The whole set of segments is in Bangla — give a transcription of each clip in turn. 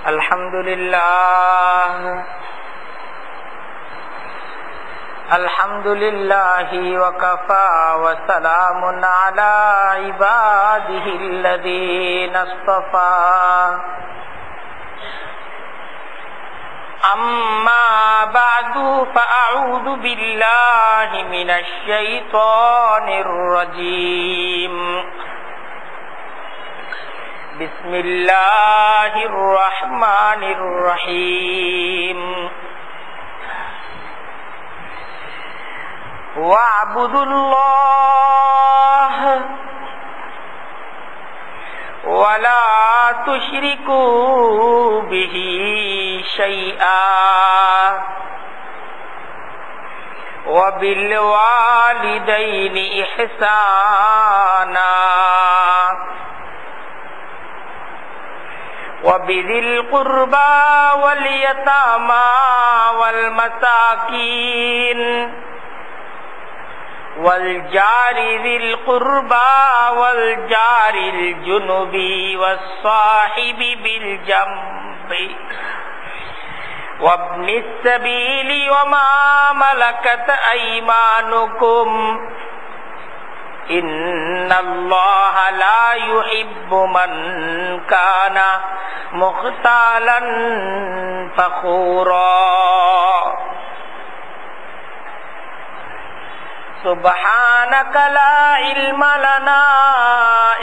Alhamdulillahi wa kafa wa salamun ala ibadihi alladhina istafa. Amma ba'du fa a'udhu billahi minash shaitanir rajim. Bismillahirrahmanirrahim. Wa'budullah wa la tusyriku bihi syai'a wa bil walidaini ihsana wa bidhil qurba wal yatama wal masakin wal jari dzil qurba wal jaril junubi was sahibi bil jambi wabnis sabili wa ma malakat aymanukum innallaha la yuhibbu man kana mukhtalan fakhura. Subhanaka la ilma lana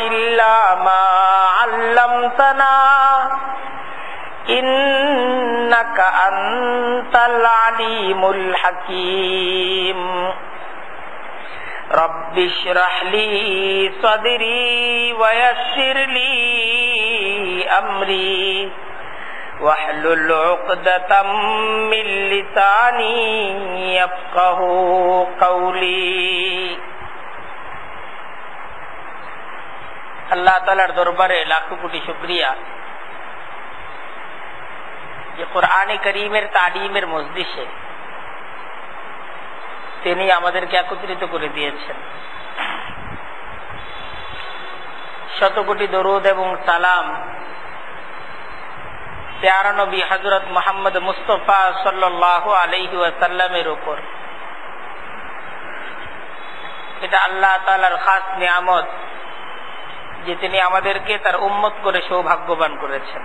illa ma 'allamtana innaka antal alimul hakim. Rabbi shrah li sadri wa yassir li amri wahlul 'uqdatam min lisani yafqahu qawli. আল্লাহ তাআলার দরবারে লাখো কোটি শুকরিয়া যে কোরআনে কারীমের তালিমের মজলিসে তিনি আমাদেরকে একত্রিত করে দিয়েছেন। শত কোটি দরুদ এবং সালাম প্যারা নবী হযরত মুহাম্মদ মুস্তাফা সাল্লাল্লাহু আলাইহি ওয়াসাল্লামের উপর। এটা আল্লাহ তাআলার খাস নিয়ামত যে তিনি আমাদেরকে তার উম্মত করে সৌভাগ্যবান করেছেন।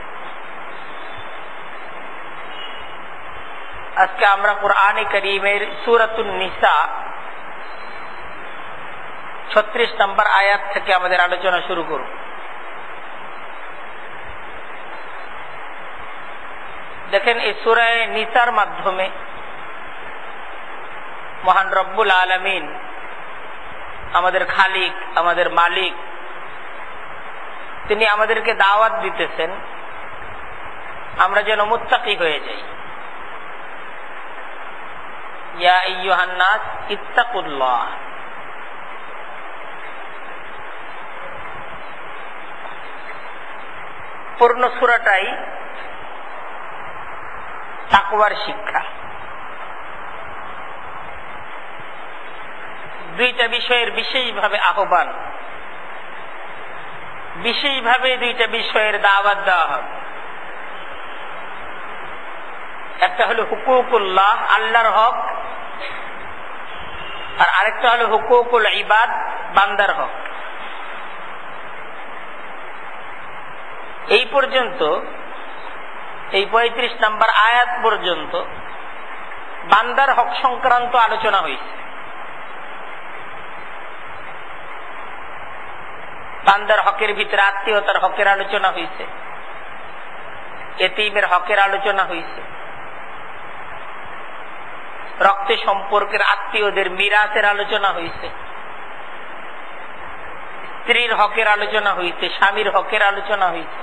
আজকে আমরা কোরআনে কারীমের সূরাতুন নিসা 36 নম্বর আয়াত থেকে আমাদের আলোচনা শুরু করব। দেখেন এই সূরা নিসার মাধ্যমে মহান রব্বুল আলামিন আমাদের খালিক, আমাদের মালিক, তিনি আমাদেরকে দাওয়াত দিতেছেন আমরা যেন মুত্তাকি হয়ে যাই। ইয়া আইয়ুহান নাস ইত্তাকুল্লাহ। পূর্ণ সূরাটাই তাকওয়ার শিক্ষা। দুইটা বিষয়ের বিশেষভাবে আহ্বান, বিশেষভাবে দুইটা বিষয়ের দাওয়াত দেওয়া হবে। একটা হলো হুকুকুল্লাহ, আল্লাহর হক, আর আরেকটা হলো হুকুকুল ইবাদ, বান্দার হক। এই পর্যন্ত, এই 35 নম্বর আয়াত পর্যন্ত বান্দার হক সংক্রান্ত আলোচনা হয়েছে। বান্দার হকের ভিতরে আত্মীয়তার হকের আলোচনা হয়েছে, এতিমের হকের আলোচনা হয়েছে, রক্তে সম্পর্কের আত্মীয়দের মিরাসের আলোচনা হয়েছে, স্ত্রীর হকের আলোচনা হয়েছে, স্বামীর হকের আলোচনা হয়েছে।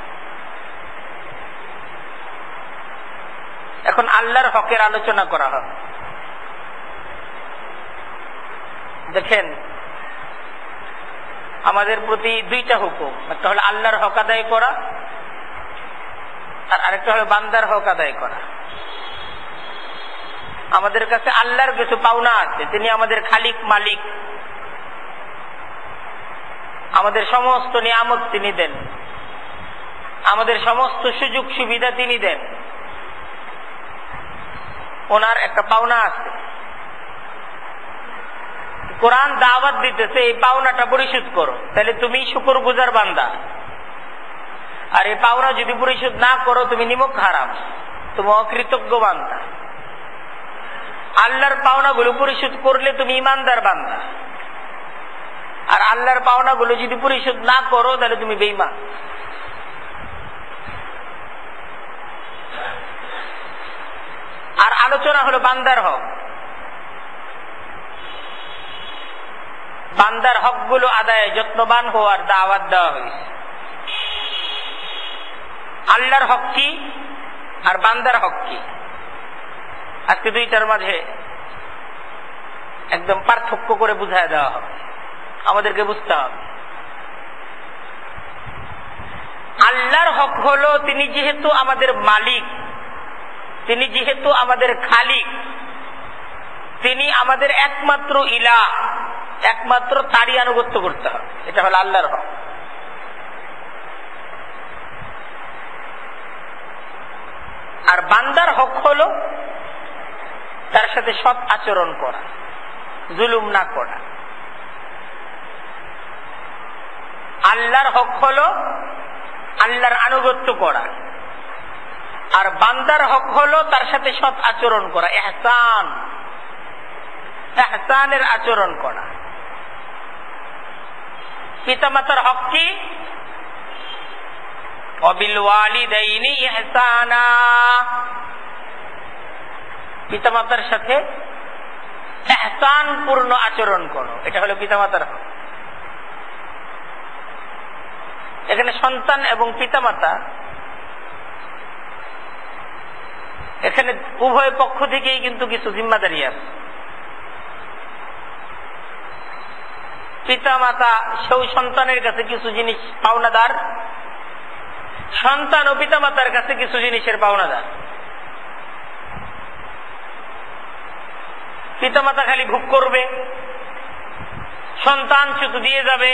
এখন আল্লাহর হকের আলোচনা করা হবে। দেখেন আমাদের প্রতি দুইটা হুকুম, একটা হলো আল্লাহর হক আদায় করা আর আরেকটা হলো বান্দার হক আদায় করা। আমাদের কাছে আল্লাহর কিছু পাওনা আছে, তিনি আমাদের খালিক, মালিক, আমাদের সমস্ত নিয়ামত তিনি দেন। আমাদের সমস্ত সুযোগ সুবিধা তিনি দেন, ওনার একটা পাওনা আছে। কোরআন দাওয়াত দিতেছে এই পাওনাটা পরিশোধ করো, তাহলে তুমি শুকরগুজার বান্দা। আর এই পাওনা যদি পরিশোধ না করো তুমি নিমক হারাম, তুমি অকৃতজ্ঞ বান্দা। আল্লাহর পাওনাগুলো পরিশোধ করলে তুমি ইমানদার বান্দা, আর আল্লাহর পাওনাগুলো যদি পরিশোধ না করো তাহলে তুমি বেঈমান। আর আলোচনা হলো বান্দার হক। বান্দার হকগুলো আদায়ে যত্নবান হওয়ার দাওয়াত দেওয়া হয়েছে। আল্লাহর হক কি আর বান্দার হক কি, আজকে দুইটার মাঝে একদম পার্থক্য করে বুঝায় দেওয়া হবে, আমাদেরকে বুঝতে হবে। আল্লাহর হক হলো তিনি যেহেতু আমাদের মালিক, তিনি যেহেতু আমাদের খালিক, তিনি আমাদের একমাত্র ইলাহ, একমাত্র তারই আনুগত্য করতে হবে, এটা হলো আল্লাহর হক। আর বান্দার হক হলো তার সাথে সৎ আচরণ করা, জুলুম না করা। আল্লাহর হক হলো আল্লাহর আনুগত্য করা, আর বান্দার হক হলো তার সাথে সৎ আচরণ করা, ইহসান, ইহসানের আচরণ করা। পিতামাতার হক কি? ওয়াবিল ওয়ালিদাইনি ইহসানা, পিতামাতার সাথে ইহসান পূর্ণ আচরণ করো, এটা হলো পিতামাতার হক। এখানে সন্তান এবং পিতামাতা, এখানে উভয় পক্ষ থেকেই কিন্তু কিছু জিম্মাদারি আছে। পিতামাতা সেও সন্তানের কাছে কিছু জিনিস পাওনাদার, সন্তান ও পিতামাতার কাছে কিছু জিনিসের পাওনাদার। পিতামাতা খালি ভোগ করবে, সন্তান শুধু দিয়ে যাবে,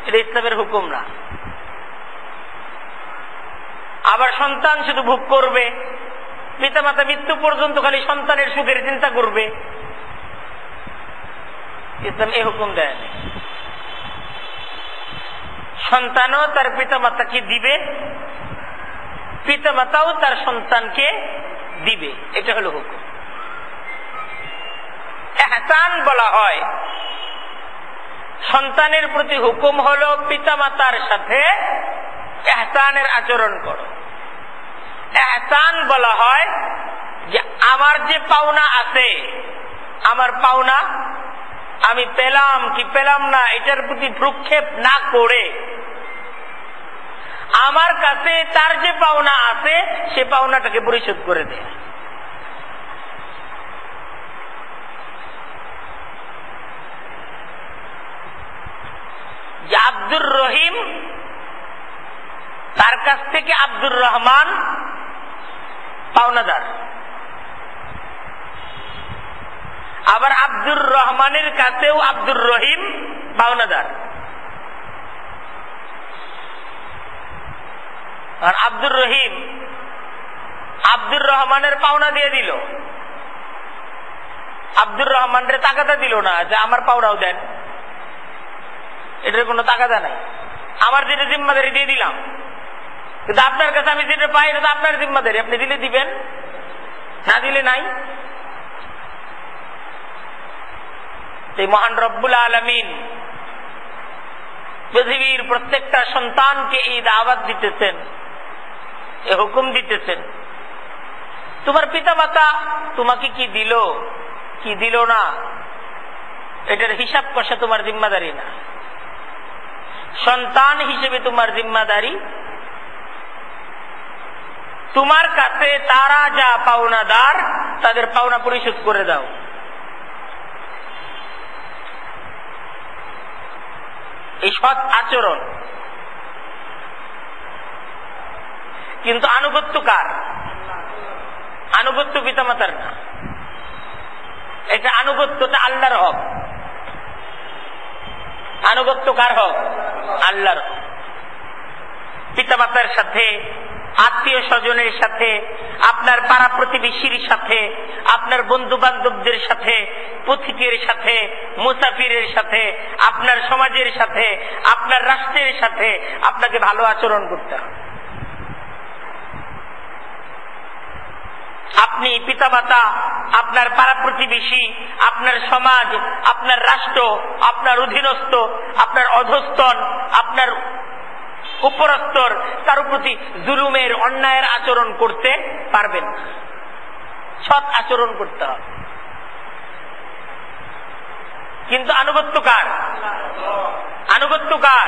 এটা ইসলামের হুকুম না। আবার সন্তান শুধু ভোগ করবে, পিতামাতা মৃত্যু পর্যন্ত খালি সন্তানের সুখের চিন্তা করবে, ইসলাম এই হুকুম দেয়। সন্তানও তার পিতামাতাকে দিবে, পিতামাতাও তার সন্তানকে দিবে, এটা হলো হুকুম। ইহসান বলা হয়, সন্তানের প্রতি হুকুম হলো পিতামাতার সাথে ইহসানের আচরণ করো। ইহসান বলা হয় যে আমার যে পাওনা আছে, আমার পাওনা আমি পেলাম কি পেলাম না এটার প্রতি ভ্রুক্ষেপ না করে আমার কাছে তার যে পাওনা আছে সে পাওনাটাকে পরিশোধ করে দেয়। যে আব্দুর রহিম, তার কাছ থেকে আব্দুর রহমান পাওনাদার, আবার আব্দুর রহমানের কাছেও আব্দুর রহিম পাওনাদার। আর আব্দুর রহিম আব্দুর রহমানের পাওনা দিয়ে দিল, আব্দুর রহমানের তাগাদা দিল না যে আমার পাওনাও দেন, এটার কোনো তাগাদা নাই। আমার যেটা জিম্মাদারি দিয়ে দিলাম, কিন্তু আপনার কাছে আমি যেটা পাই এটা তো আপনার জিম্মাদারি, আপনি দিলে দিবেন, না দিলে নাই। এই মহান রব্বুল আলামিন পৃথিবীর প্রত্যেকটা সন্তানকে এই দাওয়াত দিতেছেন, এই হুকুম দিতেছেন। তোমার পিতামাতা তোমাকে কি দিল কি দিল না এটার হিসাব কষা তোমার জিম্মাদারি না। সন্তান হিসেবে তোমার জিম্মাদারি তোমার কাছে তারা যা পাওনাদার তাদের পাওনা পরিশোধ করে দাও। এই সৎ আচরণ। কিন্তু আনুগত্য কার? আনুগত্য পিতামাতার না, এটা আনুগত্যটা আল্লাহর হক। আনুগত্য কার হক? আল্লাহর হক। পিতামাতার সাথে, আত্মীয় স্বজনের সাথে, আপনার পাড়া প্রতিবেশীর সাথে, আপনার বন্ধু বান্ধবদের সাথে, পথিকের সাথে, মুসাফিরের সাথে, আপনার সমাজের সাথে, আপনার রাষ্ট্রের সাথে আপনাকে ভালো আচরণ করতে হবে। আপনি পিতামাতা, আপনার পাড়া প্রতিবেশী, আপনার সমাজ, আপনার রাষ্ট্র, আপনার অধীনস্থ, আপনার অধস্তন, আপনার উপরস্তর, তার প্রতি জুলুমের, অন্যায়ের আচরণ করতে পারবেন না। সৎ আচরণ করতে হবে। কিন্তু আনুগত্য কার? আনুগত্য কার?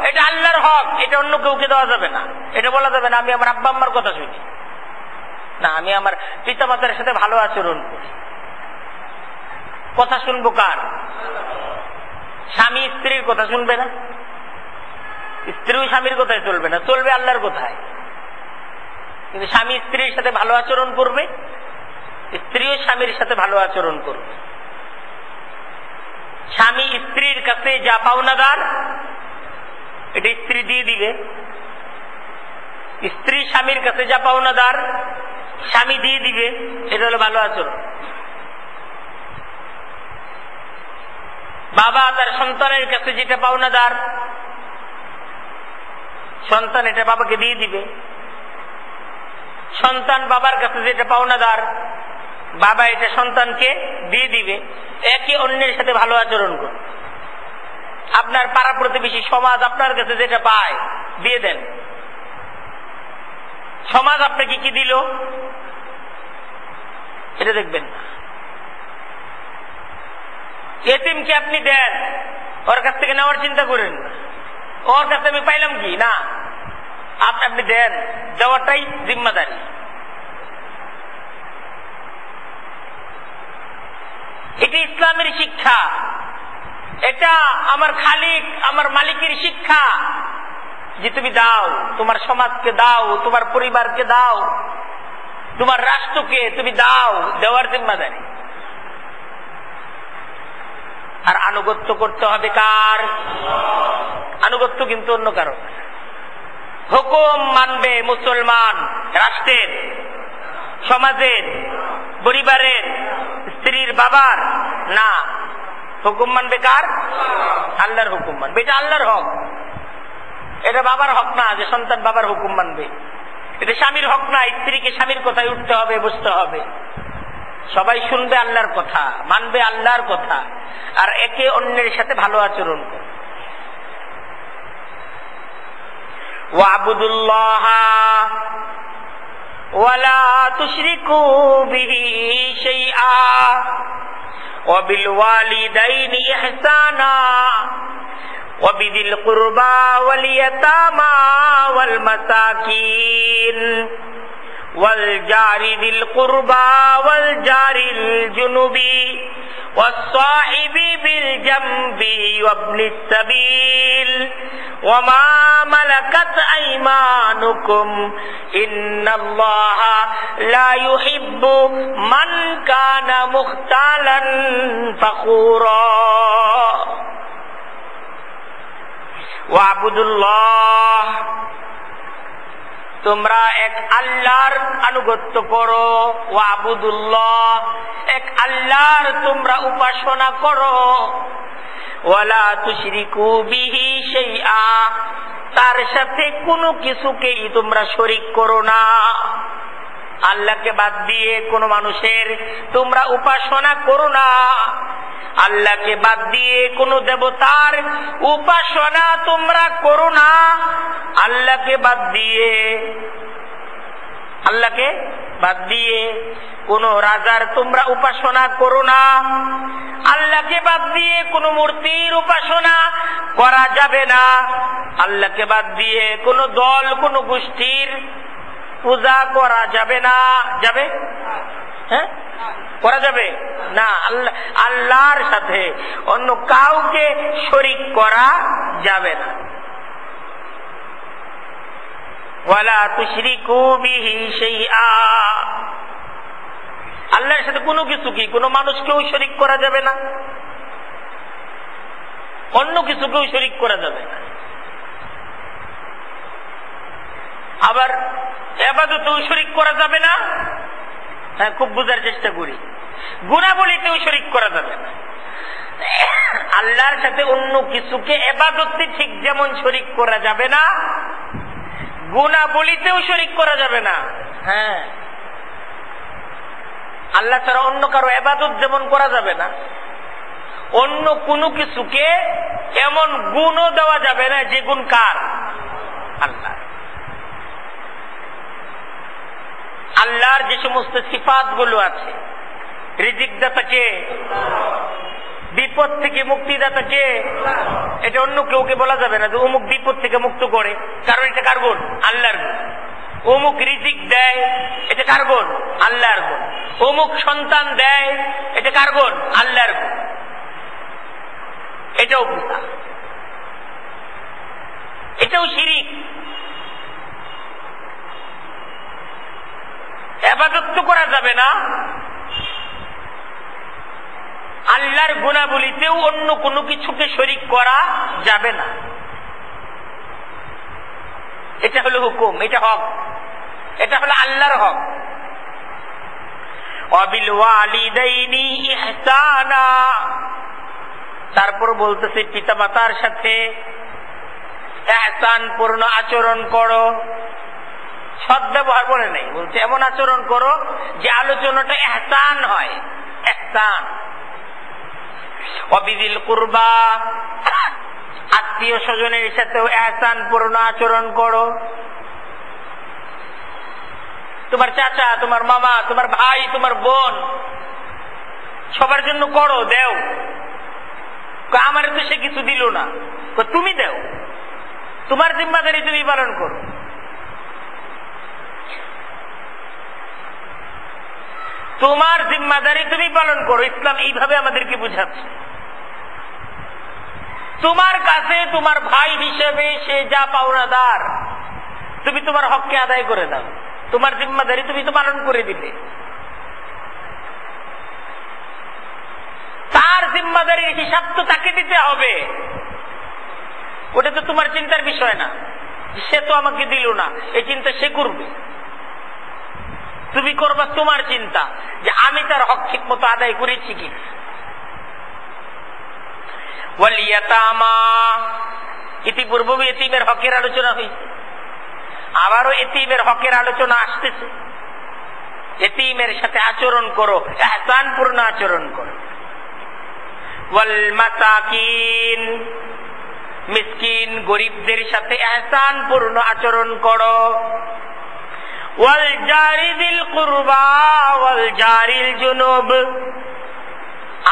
এটা আল্লাহর হক, এটা অন্য কাউকে দেওয়া যাবে না। এটা বলা যাবে না আমি আমার আব্বা আম্মার কথা শুনি না, আমি আমার পিতামাতার সাথে ভালো আচরণ করি। কথা শুনবো কার? স্বামী স্ত্রীর কথা শুনবে না, স্ত্রীও স্বামীর কথায় চলবে না, চলবে আল্লাহর কথায়। কিন্তু স্বামী স্ত্রীর সাথে ভালো আচরণ করবে, স্ত্রীও স্বামীর সাথে ভালো আচরণ করবে। স্বামী স্ত্রীর কাছে যা পাওনাদার এটা স্ত্রী দিয়ে দিবে, স্ত্রী স্বামীর কাছে যা পাওনাদার স্বামী দিয়ে দিবে। এটা হলো ভালো আচরণ। বাবা তার সন্তানের কাছে যেটা পাওনাদার সন্তান এটা বাবাকে দিয়ে দিবে, সন্তান বাবার কাছে যেটা পাওনাদার বাবা এটা সন্তানকে দিয়ে দিবে। একে অন্যের সাথে ভালো আচরণ করুন। আপনার পাড়া প্রতিবেশী সমাজ আপনার কাছে যেটা পায় দিয়ে দেন। সমাজ আপনাকে কি দিল এটা দেখবেন না। এতিমকে আপনি দেন, ওর কাছ থেকে নেওয়ার চিন্তা করেন না, ওর কাছে আমি পাইলাম কি না, আপনি দেন, দেওয়াটাই জিম্মাদারি। এটা ইসলামের শিক্ষা, এটা আমার খালিক আমার মালিকের শিক্ষা যে তুমি দাও, তোমার সমাজকে দাও, তোমার পরিবারকে দাও, তোমার রাষ্ট্রকে তুমি দাও, দেওয়ার জিম্মাদারি। আর আনুগত্য করতে হবে কার? আনুগত্য কিন্তু অন্য কারো। হুকুম মানবে মুসলমান রাষ্ট্রের, সমাজের, পরিবারের, স্ত্রীর, বাবার না। হুকুম মানবে কার? আল্লাহর হুকুম মানবে। এটা আল্লাহর হক, এটা বাবার হক না যে সন্তান বাবার হুকুম মানবে। এটা স্বামীর হক না স্ত্রীকে স্বামীর কথায় উঠতে হবে, বসতে হবে। সবাই শুনবে আল্লাহর কথা, মানবে আল্লাহর কথা, আর একে অন্যের সাথে ভালো আচরণ করবে। ওয়াবুদুল্লাহ ওয়ালা তুশরিকু বিহি শাইআ ওয়া বিল ওয়ালিদাইনি ইহসানা ওয়া বিযিল কুরবা ওয়াল ইয়াতামা ওয়াল মাসাকিন ওয়াল জারি যিল কুরবা ওয়াল জারিল জুনুবি ওয়াস সাহিবি বিল জামবি ওয়াবনিস সাবিল ওয়া মা মালাকাত আইমানুকুম ইন্নাল্লাহা লা ইউহিব্বু মান কানা মুখতালান ফাখুরা। ওয়াবুদুল্লাহ, তোমরা এক আল্লাহর আনুগত্য করো। ওয়াবুদুল্লাহ, এক আল্লাহর তোমরা উপাসনা করো। ওয়ালা তুশরিকু বিহি শাইআ, তার সাথে কোনো কিছুকেই তোমরা শরীক করো না। আল্লাহকে বাদ দিয়ে কোনো মানুষের তোমরা উপাসনা করো না। আল্লাহকে বাদ দিয়ে কোনো দেবতার উপাসনা তোমরা করো না। আল্লাহকে বাদ দিয়ে কোনো রাজার তোমরা উপাসনা করো না। আল্লাহকে বাদ দিয়ে কোনো মূর্তির উপাসনা করা যাবে না। আল্লাহকে বাদ দিয়ে কোনো দল, কোনো গোষ্ঠীর পূজা করা যাবে না। যাবে? হ্যাঁ, করা যাবে না। আল্লাহর সাথে অন্য কাউকে শরীক করা যাবে না। ওয়ালা তুশরিকু বিহি শাইআ, আল্লাহর সাথে কোনো কিছু কি কোনো মানুষকেও শরীক করা যাবে না, অন্য কিছুকেও শরীক করা যাবে না। আবার ইবাদতেও শরীক করা যাবে না। হ্যাঁ, খুব বোঝার চেষ্টা করি। গুণাবলীতেও শরীক করা যাবে না। আল্লাহর সাথে অন্য কিছুকে ইবাদতে ঠিক যেমন শরীক করা যাবে না, গুণাবলীতেও শরীক করা যাবে না। হ্যাঁ, আল্লাহ ছাড়া অন্য কারো ইবাদত যেমন করা যাবে না, অন্য কোনো কিছুকে এমন গুণও দেওয়া যাবে না যে গুণ কার? আল্লাহ। আল্লাহর যে সমস্ত সিফাত গুলো আছে, রিজিক দাতাকে, বিপদ থেকে মুক্তিদাতাকে, এটা অন্য কেউকে বলা যাবে না যে অমুক বিপদ থেকে মুক্ত করে, কারণ এটা কার গুণ? আল্লাহর গুণ। অমুক রিজিক দেয়, এটা কার গুণ? আল্লাহর গুণ। অমুক সন্তান দেয়, এটা কার গুণ? আল্লাহর গুণ। এটাও বিদআত, এটাও শিরিক। ইবাদত তো করা যাবে না, আল্লাহর গুণাবলীতেও অন্য কোনো কিছুকে শরীক করা যাবে না। এটা হলো হুকুম, এটা হক, এটা হলো আল্লাহর হক। ওয়াবিল ওয়ালিদাইনি ইহসানা, তারপর বলতেছে পিতামাতার সাথে ইহসান পূর্ণ আচরণ করো। সদ্ব্যবহার বলে নেই, বলছে এমন আচরণ করো যে আলোচনাটা ইহসান হয়। ইহসান। ওয়াবিদিল কুরবা, আত্মীয় স্বজনের সাথেও ইহসান পূর্ণ আচরণ করো। তোমার চাচা, তোমার মামা, তোমার ভাই, তোমার বোন, সবার জন্য করো, দেও। আমারে তো সে কিছু দিল না, তুমি দেও, তোমার জিম্মাদারি তুমি পালন করো। তোমার জিম্মাদারি তুমি পালন করো। ইসলাম এইভাবে আমাদেরকে বুঝাচ্ছে। তোমার কাছে তোমার ভাই হিসেবে সে যা পাওনাদার, তুমি তোমার হককে আদায় করে দাও। তোমার জিম্মাদারি তুমি তো পালন করে দিলে। তার জিম্মাদারির হিসাব তো তাকে দিতে হবে। ওটা তো তোমার চিন্তার বিষয় না, সে তো আমাকে দিল না, এই চিন্তা সে করবে। তুমি করবা তোমার চিন্তা যে আমি তার হক ঠিক মতো আদায় করেছি কি। ওয়াল ইয়াতামা, ইতিপূর্বে এতিমের হকের আলোচনা হয়েছে, আবারও এতিমের হকের আলোচনা আসতেছে। এতিমের সাথে আচরণ করো, ইহসান পূর্ণ আচরণ করো। ওয়াল মাসাকিন, মিসকিন গরিবদের সাথে ইহসান পূর্ণ আচরণ করো। ওয়াল জারি যিল কুরবা ওয়াল জারিল জুনুব,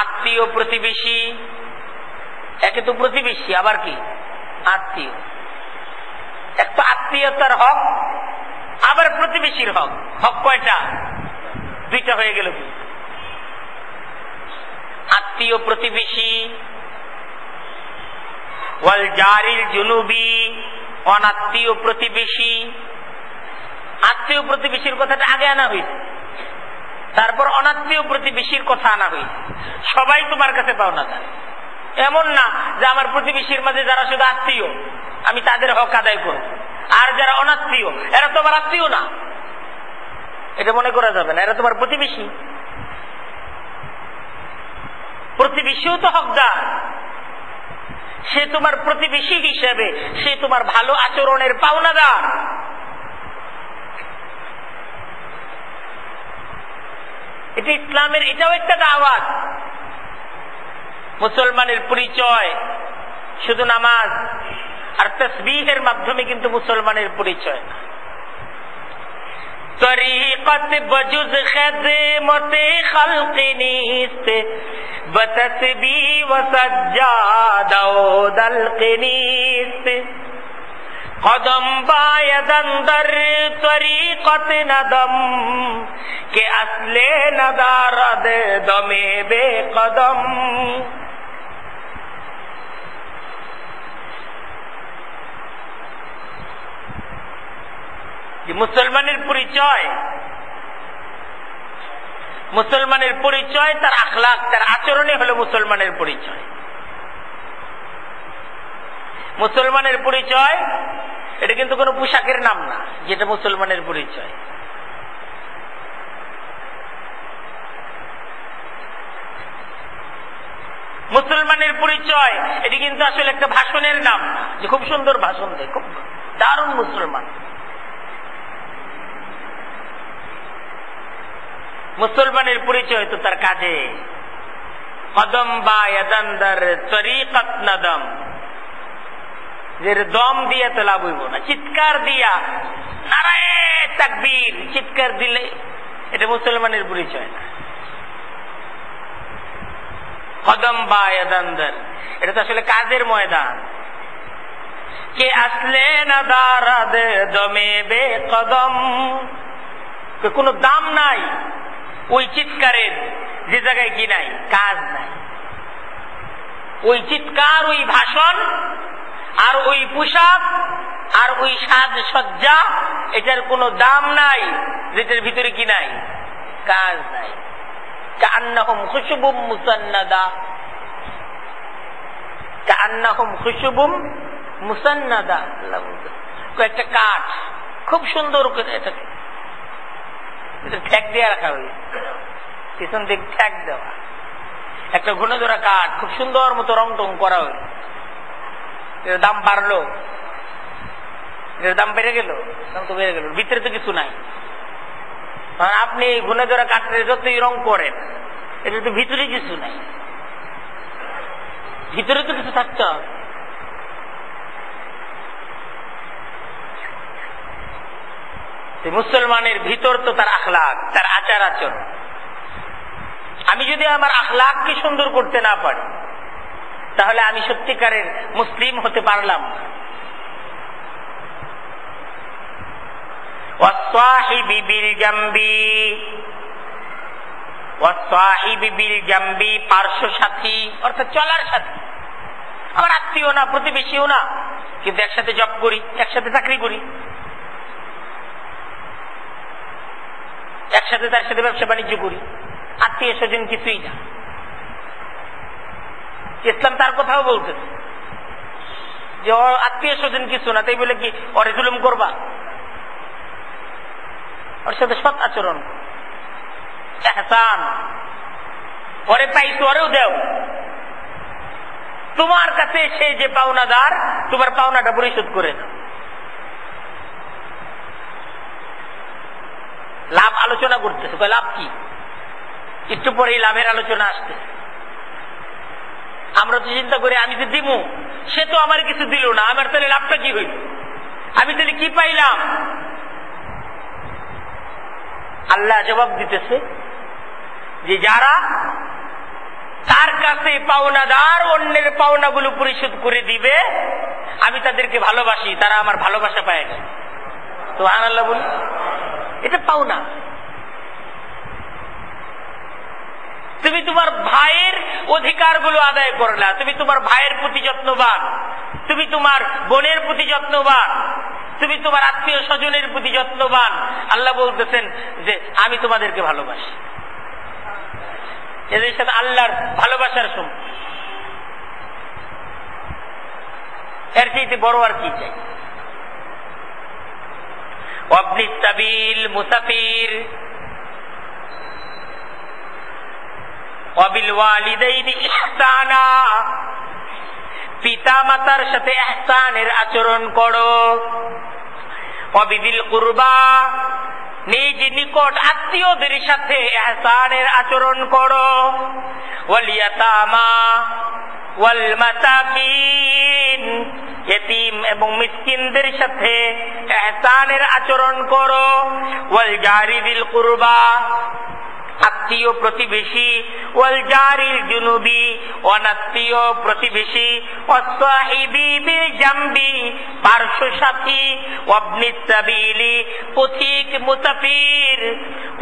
আত্মীয় প্রতিবেশী, একে তো প্রতিবেশী আবার কি আত্মীয়। এক তো আত্মীয়তার হক, আবার প্রতিবেশীর হক। হক কয়টা? দুইটা হয়ে গেল। আত্মীয় প্রতিবেশী, ওয়াল জারিল জুনুবি, অনাত্মীয় প্রতিবেশী। আত্মীয় প্রতিবেশীর কথাটা আগে আনা হয়েছে, তারপর অনাত্মীয় প্রতিবেশীর কথা আনা হয়েছে। সবাই তোমার কাছে পাওনাদার, এমন না যে আমার প্রতিবেশীর মাঝে যারা শুধু আত্মীয় আমি তাদের হক আদায় করব, আর যারা অনাত্মীয় এরা তো আমার আত্মীয় না, এটা মনে করা যাবে না। এরা তোমার প্রতিবেশী। প্রতিবেশীও তো হকদার, সে তোমার প্রতিবেশী হিসেবে সে তোমার ভালো আচরণের পাওনাদার। এটা ইসলামের, এটাও একটা দাওয়াত। মুসলমানের পরিচয় শুধু নামাজ আর তাসবিহের মাধ্যমে কিন্তু মুসলমানের পরিচয় না। তরিকত বজুজ খিদমতে খালক নিস্ত, বতসবিহ ওয়া সাজ্জাদা ওয়া দালক নিস্ত। কদম বায়দান দর তরিকত নদম কে আসলে নদারদ দমে বেকদম। মুসলমানের পরিচয়, মুসলমানের পরিচয় তার আখলাক, তার আচরণে হলো মুসলমানের পরিচয়। মুসলমানের পরিচয় এটা কিন্তু কোনো পোশাকের নাম না, যেটা মুসলমানের পরিচয়। মুসলমানের পরিচয় এটি কিন্তু আসলে একটা ভাষণের নাম না, যে খুব সুন্দর ভাষণ দেয়, খুব দারুণ মুসলমান। মুসলমানের পরিচয় তো তার কাজে। কদম বা ইয়াদান্দার তরিকত নদম, যে দম দিয়ে তো লাভ হইব না, চিৎকার দিয়া নারায়ে তাকবীর চিৎকার দিলে এটা মুসলমানের পরিচয় না। কদম বা ইয়াদান্দার এটা তো আসলে কাজের ময়দান। কে আসলে না দারাদ দমে বে কদম, কোনো দাম নাই ওই চিৎকারের যে জায়গায় কি নাই কাজ নাই। ওই চিৎকার, ওই ভাষণ, আর ওই পোশাক, আর ওই সাজসজ্জা, এটার কোনো দাম নাই যেটার ভিতরে কি নাই কাজ নাই। কান্নাহুম খুশবুম মুসান্নাদা, কান্নাহুম খুশবুম মুসান্নাদা। আল্লাহ বলতে কয়েকটা কাঠ খুব সুন্দর করে এটাকে ঠেক দিয়ে রাখা হয়েছে, পিছন দিক ঠেক দেওয়া, একটা ঘন ধরা কাঠ খুব সুন্দর মতো রং টং করা হয়েছে। এর দাম বাড়লো, এর দাম বেড়ে গেল, দাম তো বেড়ে গেল, ভিতরে তো কিছু নাই। আপনি ঘন ধরা কাঠের যতই রং করেন, এটা তো ভিতরে কিছু নাই, ভিতরে তো কিছু থাকতে হবে। মুসলমানের ভিতর তো তার আখলাক, তার আচার আচরণ। আমি যদি আমার আখলাককে সুন্দর করতে না পারি, তাহলে আমি সত্যিকারের মুসলিম হতে পারলাম না। ওয়াসসাহিবি বিল জামবি, ওয়াসসাহিবি বিল জামবি পার্শ্ব সাথী অর্থাৎ চলার সাথী, আমার আত্মীয় না, প্রতিবেশীও না, কিন্তু একসাথে জব করি, একসাথে চাকরি করি, একসাথে তার সাথে ব্যবসা বাণিজ্য করি, আত্মীয় স্বজন কিছুই না। ইসলাম তার কথাও বলতেছে যে আত্মীয় স্বজন কিছু না, তাই বলে কি ওরে জুলুম করবা? ওর সাথে সৎ আচরণ, ইহসান, ওরে পাইছো ওরেও দেও। তোমার কাছে সে যে পাওনাদার, তোমার পাওনাটা পরিশোধ করে না। লাভ আলোচনা করতেছে, লাভ কি? একটু পরেই লাভের আলোচনা আসতেছে। আমরা তো চিন্তা করি আমি তো দিব, সে তো আমার কিছু দিল না, আমার তাহলে লাভটা কি হইল, আমি তাহলে কি পাইলাম? আল্লাহ জবাব দিতেছে যে যারা তার কাছে পাওনাদার অন্যের পাওনাগুলো পরিশোধ করে দিবে, আমি তাদেরকে ভালোবাসি, তারা আমার ভালোবাসা পায় না। সুবহানাল্লাহ বলি, এটা পাওনা। তুমি তোমার ভাইয়ের অধিকারগুলো আদায় করলা, তুমি তোমার ভাইয়ের প্রতি যত্নবান, তুমি তোমার বোনের প্রতি যত্নবান, তুমি তোমার আত্মীয় স্বজনের প্রতি যত্নবান। আল্লাহ বলতেছেন যে আমি তোমাদেরকে ভালোবাসি। এদের সাথে আল্লাহর ভালোবাসার সম্পর্ক, এর চাইতে বড় আর কি চাই? ওয়াবনিস সাবিল মুসাফির ওয়াবিল ওয়ালিদাইনি ইহসানা, পিতা মাতার সাথে ইহসানের আচরণ করো। ওয়াবিদিল কুরবা, নিজ নিকট আত্মীয়দের সাথে ইহসানের আচরণ করো। ওয়াল ইয়াতামা ওয়াল মাসাকিন, ইতিম এবং মিসকিনদের সাথে ইহসানের আচরণ করো। ওয়াল জারি বিল কুরবা, আত্মীয় প্রতিবেশী। ওয়াল জারিল জুনুবি, অনাত্মীয় প্রতিবেশী। ওয়াসসাহিবি বিল জামবি, পার্শ্ব সাথী। ওয়াবনিস সাবিলি, পথিক মুসাফির।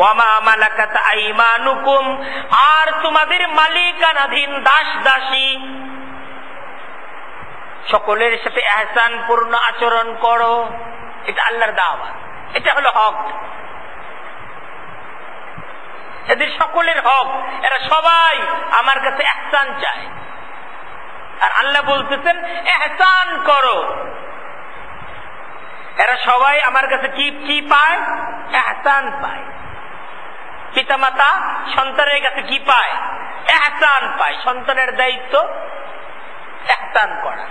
ওয়ামা মালাকাত আইমানুকুম, আর তোমাদের মালিকানাধীন দাস দাসী, সকলের সাথে ইহসান পূর্ণ আচরণ করো। এটা আল্লাহর দাওয়াত, এটা হলো হক। এদের সকলের হক, এরা সবাই আমার কাছে ইহসান চায়। আর আল্লাহ বলতেছেন ইহসান করো। এরা সবাই আমার কাছে কি কি পায়? ইহসান পায়। পিতামাতা সন্তানের কাছে কি পায়? ইহসান পায়। সন্তানের দায়িত্ব ইহসান করা।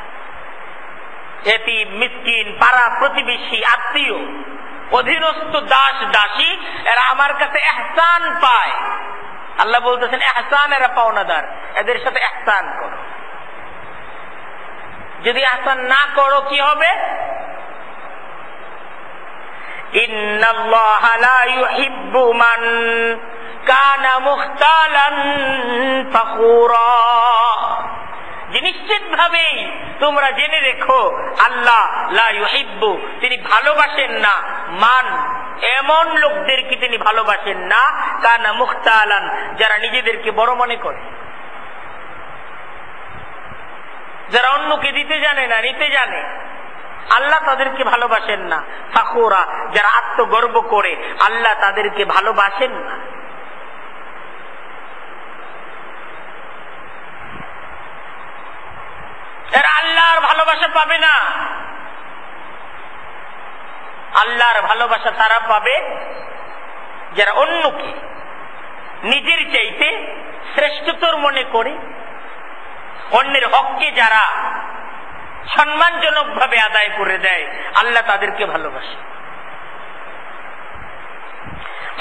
এতিম, মিসকিন, পাড়া প্রতিবেশী, আত্মীয়, অধীনস্থ দাস দাসী, এরা আমার কাছে ইহসান পায়। আল্লাহ বলতেছেন ইহসান এরা পাওনাদার, এদের সাথে ইহসান করো। যদি ইহসান না করো কি হবে? ইন্নাল্লাহা লা ইউহিব্বু মান কানা মুখতালান ফাখুরা। নিশ্চিত ভাবেই তোমরা জেনে রেখো, আল্লাহ লা ইউহিব্বু, তিনি ভালোবাসেন না, মান, এমন লোকদেরকে তিনি ভালোবাসেন না, কানা মুখতালান, যারা নিজেদেরকে বড় মনে করে, যারা অন্যকে দিতে জানে না, নিতে জানে। আল্লাহ তাদেরকে ভালোবাসেন না। ফাখুরা, যারা আত্মগর্ব করে, আল্লাহ তাদেরকে ভালোবাসেন না। এরা আল্লাহর ভালোবাসা পাবে না। আল্লাহর ভালোবাসা তারা পাবে যারা অন্যকে নিজের চাইতে শ্রেষ্ঠতর মনে করে, অন্যের হককে যারা সম্মানজনক ভাবে আদায় করে দেয়, আল্লাহ তাদেরকে ভালোবাসে।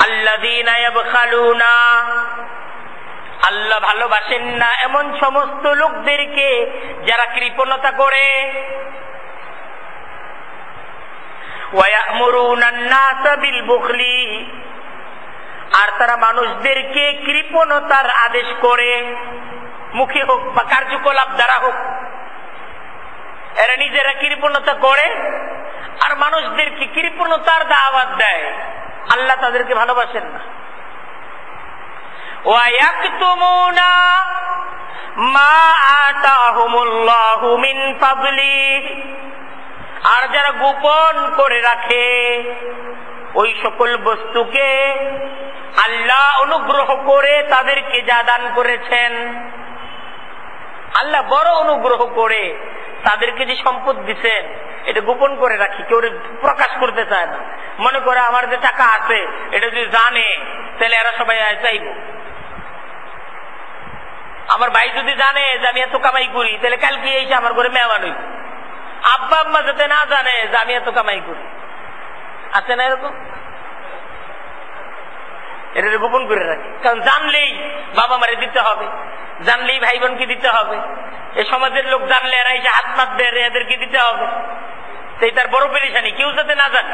আল্লাযীনা ইয়াবখালুনা, আল্লাহ ভালোবাসেন না এমন সমস্ত লোকদেরকে যারা কৃপণতা করে। ওয়া ইয়া'মুরুনান নাসা বিল বুখলি, আর তারা মানুষদেরকে কৃপণতার আদেশ করে, মুখে হোক বা কার্যকলাপ দ্বারা হোক। এরা নিজেরা কৃপণতা করে আর মানুষদেরকে কৃপণতার দাওয়াত দেয়। আল্লাহ তাদেরকে ভালোবাসেন না। ওয়া ইয়াকতুমুনা মা আতাহুমুল্লাহু মিন ফাদলি, আর যারা গোপন করে রাখে ওই সকল বস্তুকে আল্লাহ অনুগ্রহ করে তাদেরকে যা দান করেছেন। আল্লাহ বড় অনুগ্রহ করে তাদেরকে যে সম্পদ দিচ্ছেন, এটা গোপন করে রাখি, কেউ প্রকাশ করতে চায় না। মনে করে আমার যে টাকা আছে এটা যদি জানে তাহলে এরা সবাই চাইব। আমার ভাই যদি জানে যে আমি এত কামাই করি, তাহলে কালকে এসে আমার ঘরে মেহমান হইব। আব্বা আম্মা যাতে না জানে যে আমি এত কামাই করি, আছে না এরকম? এটা গোপন করে রাখি, কারণ জানলেই বাবা মারে দিতে হবে, জানলেই ভাই বোনকে দিতে হবে, এই সমাজের লোক জানলে এরা এসে হাত মারবে, এদেরকে দিতে হবে। সেই তার বড় পেরেশানি, কেউ যাতে না জানে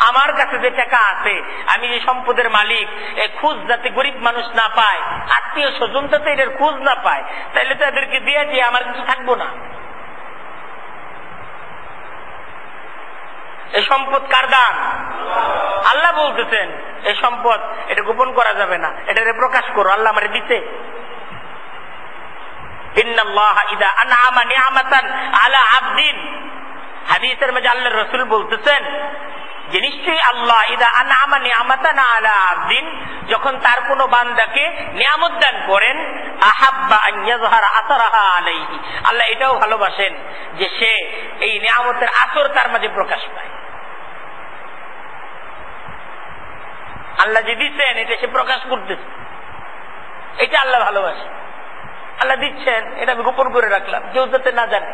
আমার কাছে যে টাকা আছে, আমি যে সম্পদের মালিক, এই খোঁজ যাতে গরিব মানুষ না পায়, আত্মীয় স্বজন যাতে এদের খোঁজ না পায়, তাহলে তো এদেরকে দিয়েছি, আমার কিছু থাকবো না। এই সম্পদ কার দান? আল্লাহ বলতেছেন এই সম্পদ এটা গোপন করা যাবে না, এটা প্রকাশ করো, আল্লাহ আমারে দিতে। ইন্নাল্লাহা ইযা আনআমা নি'মাতান আলা আবদিন, হাদিসের মধ্যে আল্লাহর রাসূল বলতেছেন যে নিশ্চয়ই আল্লাহ ইযা আনআমা নি'মাতান আলা আবদিন, যখন তার কোন বান্দাকে নিয়ামত দান করেন, আহাব্বা আন ইয়াযহারা আসারাহা আলাইহি, আল্লাহ এটাও ভালোবাসেন যে সে এই নিয়ামতের আসর তার মাঝে প্রকাশ পায়। আল্লাহ যে দিচ্ছেন এটা সে প্রকাশ করতেছে, এটা আল্লাহ ভালোবাসে। আল্লাহ দিচ্ছেন, এটা আমি গোপন করে রাখলাম, কেউ যাতে না জানে।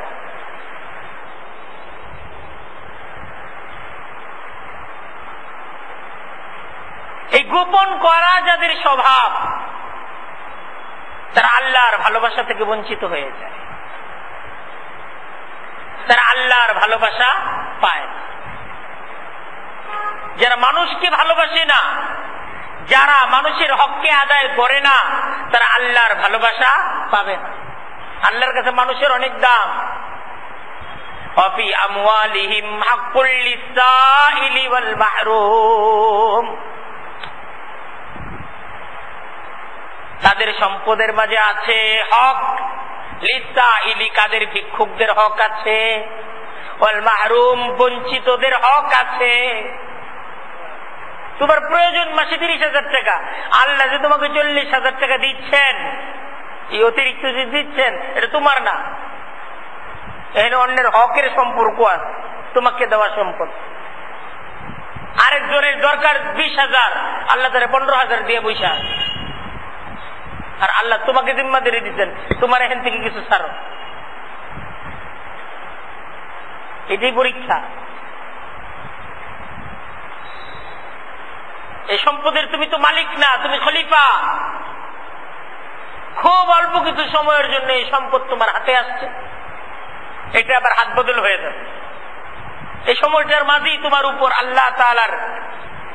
এই গোপন করা যাদের স্বভাব, তারা আল্লাহর ভালোবাসা থেকে বঞ্চিত হয়ে যায়, তারা আল্লাহর ভালোবাসা পায় না। যারা মানুষকে ভালোবাসে না, যারা মানুষের হককে আদায় করে না, তারা আল্লাহর ভালোবাসা পাবে না। আল্লাহর কাছে মানুষের অনেক দাম। ওয়াফি আমওয়ালিহিম হাক্কুল লিসাইলি ওয়াল মাহরুম, তাদের সম্পদের মাঝে আছে হক, লিসাইলি কাদের ভিক্ষুকদের হক আছে, ওয়াল মাহরুম বঞ্চিতদের হক আছে। তোমার প্রয়োজন মাসে 30,000 টাকা, আল্লাহ যে তোমাকে 40,000 টাকা দিচ্ছেন, এই অতিরিক্ত যে দিচ্ছেন এটা তোমার না, এখানে অন্যের হকের সম্পর্ক আছে, তোমাকে দেওয়া সম্পদ। আরেকজনের দরকার 20,000, আল্লাহ তারে 15,000 দিয়ে বৈশা, আর আল্লাহ তোমাকে জিম্মাদারি দিচ্ছেন তোমার এখান থেকে কিছু ছাড়ো। এটাই পরীক্ষা। এই সম্পদের তুমি তো মালিক না, তুমি খলিফা। খুব অল্প কিছু সময়ের জন্য এই সম্পদ তোমার হাতে আসছে, এটা আবার হাত বদল হয়ে যাবে। এই সময়টার মাঝেই তোমার উপর আল্লাহ তাআলার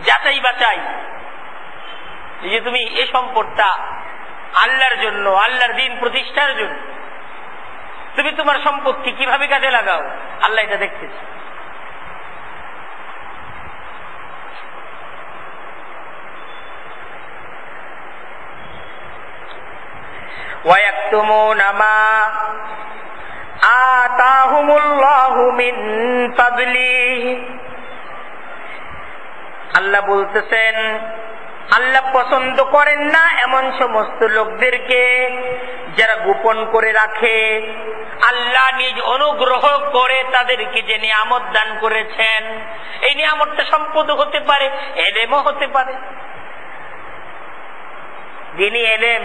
যাচাই বাছাই, যে তুমি এই সম্পদটা আল্লাহর জন্য, আল্লাহর দিন প্রতিষ্ঠার জন্য তুমি তোমার সম্পদকে কিভাবে কাজে লাগাও, আল্লাহ এটা দেখতেছে। وَيَكْتُمُونَ مَا آتَاهُمُ اللَّهُ مِنْ فَضْلِهِ। আল্লাহ বলতেছেন, আল্লাহ পছন্দ করেন না এমন সমস্ত লোকদেরকে যারা গোপন করে রাখে আল্লাহ নিজ অনুগ্রহ করে তাদেরকে যে নিয়ামত দান করেছেন। এই নিয়ামতটা সম্পদ হতে পারে, এলেমও হতে পারে। দিনী এলেম,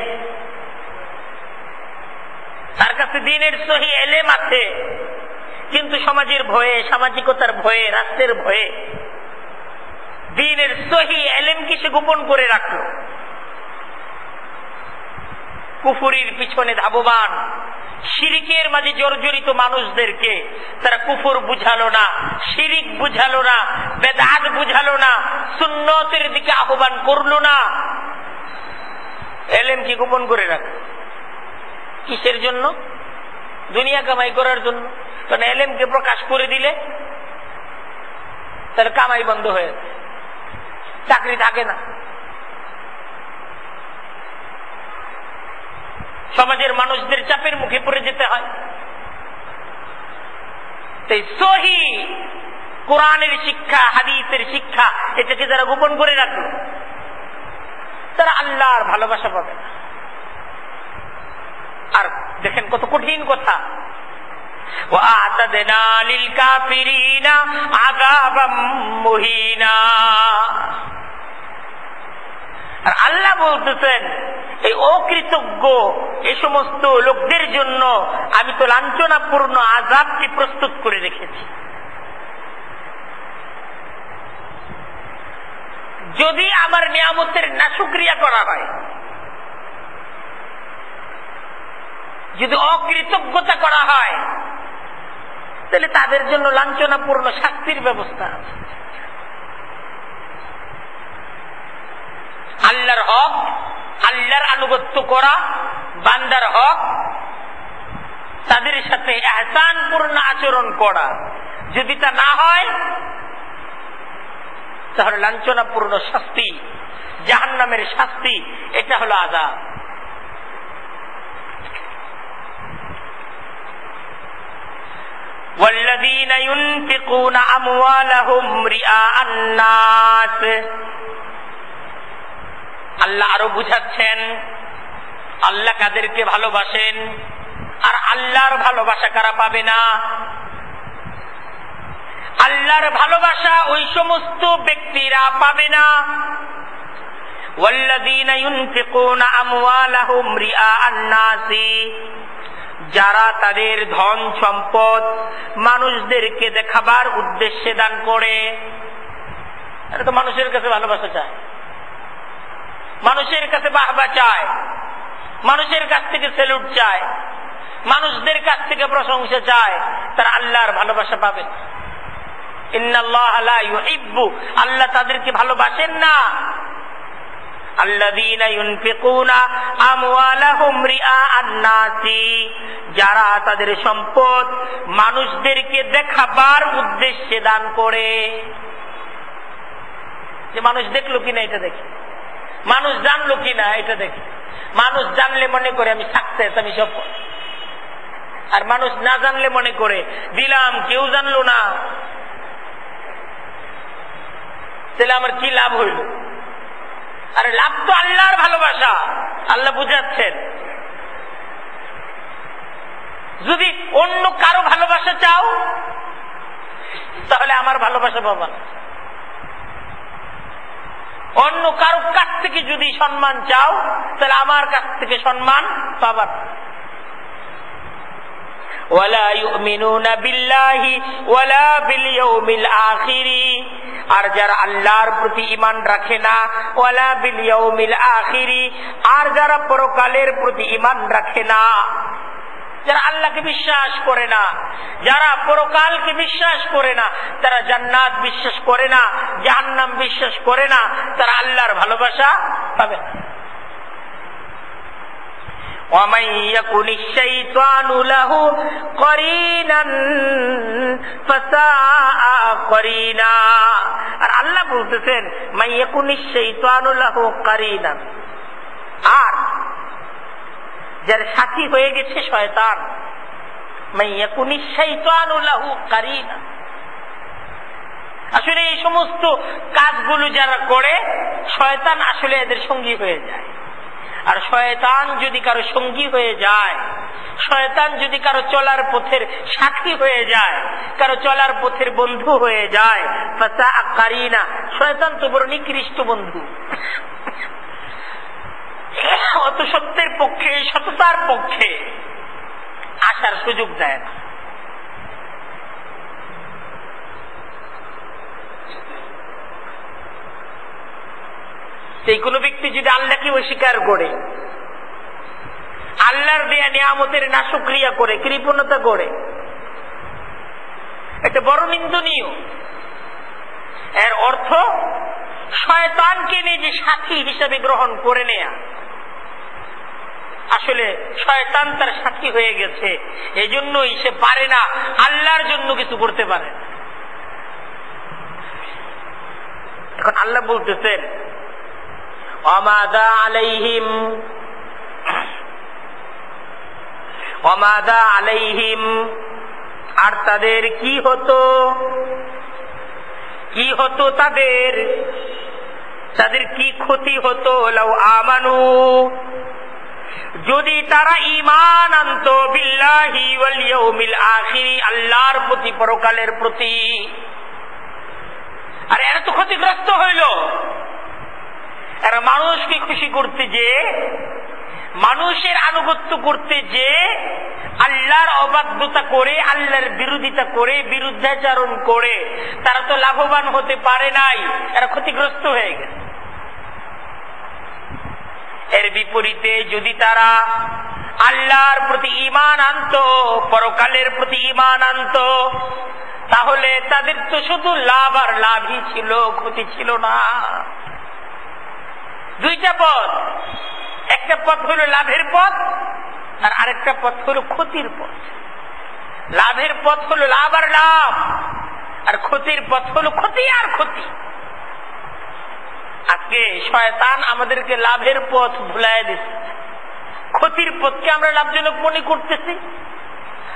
তার কাছে দিনের সহি এলেম আছে, কিন্তু সমাজের ভয়ে, সামাজিকতার ভয়ে, রাষ্ট্রের ভয়ে দিনের সহি এলেমকে সে গোপন করে রাখল। কুফরির পিছনে ধাবমান, শিরিকের মাঝে জর্জরিত মানুষদেরকে তারা কুফর বুঝালো না, শিরিক বুঝালো না, বেদাত বুঝালো না, সুন্নতের দিকে আহ্বান করলো না, এলেমকে গোপন করে রাখলো। কিসের জন্য? দুনিয়া কামাই করার জন্য। কারণ এলেমকে প্রকাশ করে দিলে তার কামাই বন্ধ হয়ে যায়, চাকরি থাকে না, সমাজের মানুষদের চাপের মুখে পড়ে যেতে হয়। তাই সহি কোরআনের শিক্ষা, হাদিসের শিক্ষা, এটাকে যারা গোপন করে রাখলো তারা আল্লাহর ভালোবাসা পাবে না। আর দেখেন কত কঠিন কথা, ওয়া'তাদনা লিল কাফিরিনা আযাবাম মুহিনা। আর আল্লাহ বলতেছেন এই অকৃতজ্ঞ এই সমস্ত লোকদের জন্য আমি তো লাঞ্ছনাপূর্ণ আযাবকে প্রস্তুত করে রেখেছি। যদি আমার নিয়ামতের নাশুকরিয়া করা হয়, যদি অকৃতজ্ঞতা করা হয়, তাহলে তাদের জন্য লাঞ্ছনাপূর্ণ শাস্তির ব্যবস্থা আছে। আল্লাহর হক, আল্লাহর আনুগত্য করা, বান্দার হক, তাদের সাথে ইহসানপূর্ণ আচরণ করা, যদি তা না হয় তাহলে লাঞ্ছনাপূর্ণ শাস্তি, জাহান্নামের শাস্তি, এটা হলো আযাব। والذين ينفقون أموالهم رئاء الناس। আল্লাহ আরো বুঝাচ্ছেন আল্লাহ কাদেরকে ভালোবাসেন আর আল্লাহর ভালোবাসা কারা পাবে না। আল্লাহর ভালোবাসা ওই সমস্ত ব্যক্তিরা পাবে না। والذين ينفقون أموالهم رئاء الناس, যারা তাদের ধন সম্পদ মানুষদেরকে দেখাবার উদ্দেশ্যে দান করে। এটা তো মানুষের কাছে ভালোবাসা চায়, মানুষের কাছে বাহবা চায়, মানুষের কাছ থেকে সেলুট চায়, মানুষদের কাছ থেকে প্রশংসা চায়, তারা আল্লাহর ভালোবাসা পাবে। ইন্নাল্লাহা লা ইউহিব্বু, আল্লাহ তাদেরকে ভালোবাসেন না। আল্লাযীনা ইউনফিকুনা আমওয়ালাহুম রিআআন নাসি, যারা তাদের সম্পদ মানুষদেরকে দেখাবার উদ্দেশ্যে দান করে। যে মানুষ দেখলো কিনা এটা দেখে, মানুষ জানলো কিনা এটা দেখে। মানুষ জানলে মনে করে আমি সাকসেস, আমি সফল, আর মানুষ না জানলে মনে করে দিলাম, কেউ জানলো না, তাহলে আমার কি লাভ হইল? আরে লাভ তো আল্লাহর ভালোবাসা। আল্লাহ বুঝাচ্ছেন যদি অন্য কারো ভালোবাসা চাও তাহলে আমার ভালোবাসা পাবা না। অন্য কারো কাছ থেকে যদি সম্মান চাও তাহলে আমার কাছ থেকে সম্মান পাবার। ওয়ালা ইউমিনুনা বিল্লাহি ওয়ালা বিল ইয়াউমিল আখির, আর যারা আল্লাহর প্রতি ঈমান রাখে না, ওয়ালা বিল ইয়াউমিল আখির, আর যারা পরকালের প্রতি ঈমান রাখে না, যারা আল্লাহকে বিশ্বাস করে না, যারা পরকালকে বিশ্বাস করে না, যারা জান্নাত বিশ্বাস করে না, জাহান্নাম বিশ্বাস করে না, তারা আল্লাহর ভালোবাসা পাবে না। وَمَن يَكُنِ الشَّيْطَانُ لَهُ قَرِينًا فَسَاءَ قَرِينًا, আর আল্লাহ বলতেছেন مَن يَكُنِ الشَّيْطَانُ لَهُ قَرِينًا, আর যার সাথী হয়ে গেছে শয়তান, مَن يَكُنِ الشَّيْطَانُ لَهُ قَرِينًا, আসলে এই সমস্ত কাজগুলো যারা করে শয়তান আসলে এদের সঙ্গী হয়ে যায়। আর শয়তান যদি কারো সঙ্গী হয়ে যায়, শয়তান যদি কারো চলার পথের সাথী হয়ে যায়, কারো চলার পথের বন্ধু হয়ে যায়, ফাসা কারিনা, শয়তান তো বড় নিকৃষ্ট বন্ধু। অত সত্যের পক্ষে, সততার পক্ষে আসার সুযোগ দেয় না। সেই কোন ব্যক্তি যদি আল্লাহকে অস্বীকার করে, আল্লাহর দেয়া নিয়ামতের নাশুকরিয়া করে, কৃপণতা করে, এটা বড় নিন্দনীয়। এর অর্থ শয়তানকে নিজে সাথী হিসেবে গ্রহণ করে নেয়া। আসলে শয়তান তার সাথী হয়ে গেছে, এজন্যই সে পারে না আল্লাহর জন্য কিছু করতে পারে। এখন আল্লাহ বলতেছেন ওয়ামাদা আলাইহিম, আর তাদের কি হতো, কি হতো তাদের, তাদের কি ক্ষতি হতো, লাউ আমানু, যদি তারা ঈমান আনতো, বিল্লাহি ওয়াল ইয়াউমিল আখির, আল্লাহর প্রতি, পরকালের প্রতি। আর এরা তো ক্ষতিগ্রস্ত হইল। এরা মানুষকে খুশি করতে যে, মানুষের আনুগত্য করতে যে, আল্লাহর অবাধ্যতা করে, আল্লাহর বিরোধিতা করে, বিরুদ্ধাচরণ করে, তারা তো লাভবান হতে পারে নাই, এরা ক্ষতিগ্রস্ত হয়ে গেছে। এর বিপরীতে যদি তারা আল্লাহর প্রতি ঈমান আনতো, পরকালের প্রতি ঈমান আনতো, তাহলে তাদের তো শুধু লাভ আর লাভই ছিল, ক্ষতি ছিল না। দুইটা পথ, একটা পথ হলো লাভের পথ, আর আরেকটা পথ হলো ক্ষতির পথ। লাভের পথ হলো লাভ আর লাভ, আর ক্ষতির পথ হলো ক্ষতি আর ক্ষতি। আজকে শয়তান আমাদেরকে লাভের পথ ভুলাই দিচ্ছে, ক্ষতির পথকে আমরা লাভজনক মনে করতেছি,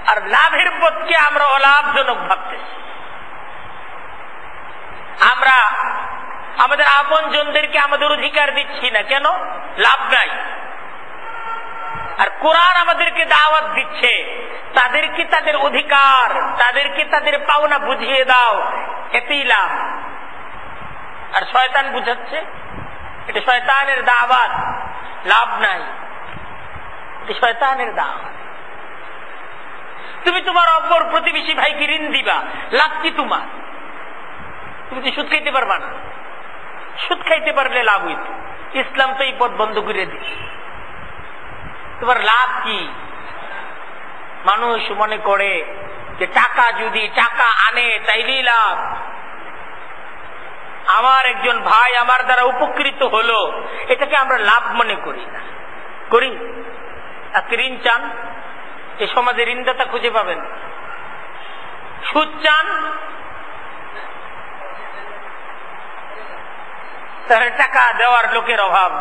আর লাভের পথকে আমরা অলাভজনক ভাবতেছি। আমরা আমাদের আপন জনদেরকে আমাদের অধিকার দিচ্ছি না, কেন? লাভ নাই। আর কোরআন আমাদেরকে দাওয়াত দিচ্ছে, তাদেরকে তাদের অধিকার, তাদেরকে তাদের পাওনা বুঝিয়ে দাও, এতেই লাভ। আর শয়তান বুঝাচ্ছে এটা শয়তানের দাওয়াত, লাভ নাই, এটা শয়তানের দাওয়াত। তুমি তোমার অপর প্রতিবেশী ভাইকে ঋণ দিবা, লাভ কি তোমার? তুমি তো সুদ খাইতে পারবা না, সুদ খাইতে পারলে লাভ হইত। ইসলাম তো এই পথ বন্ধ করে দিচ্ছে, তোমার লাভ কি? মানুষ মনে করে যে টাকা যদি টাকা আনে তাইলেই লাভ। আমার একজন ভাই আমার দ্বারা উপকৃত হলো, এটাকে আমরা লাভ মনে করি না, করি? আজকে ঋণ চান, এ সমাজে ঋণদাতা খুঁজে পাবেন। সুদ চান, তাহলে টাকা দেওয়ার লোকের অভাব।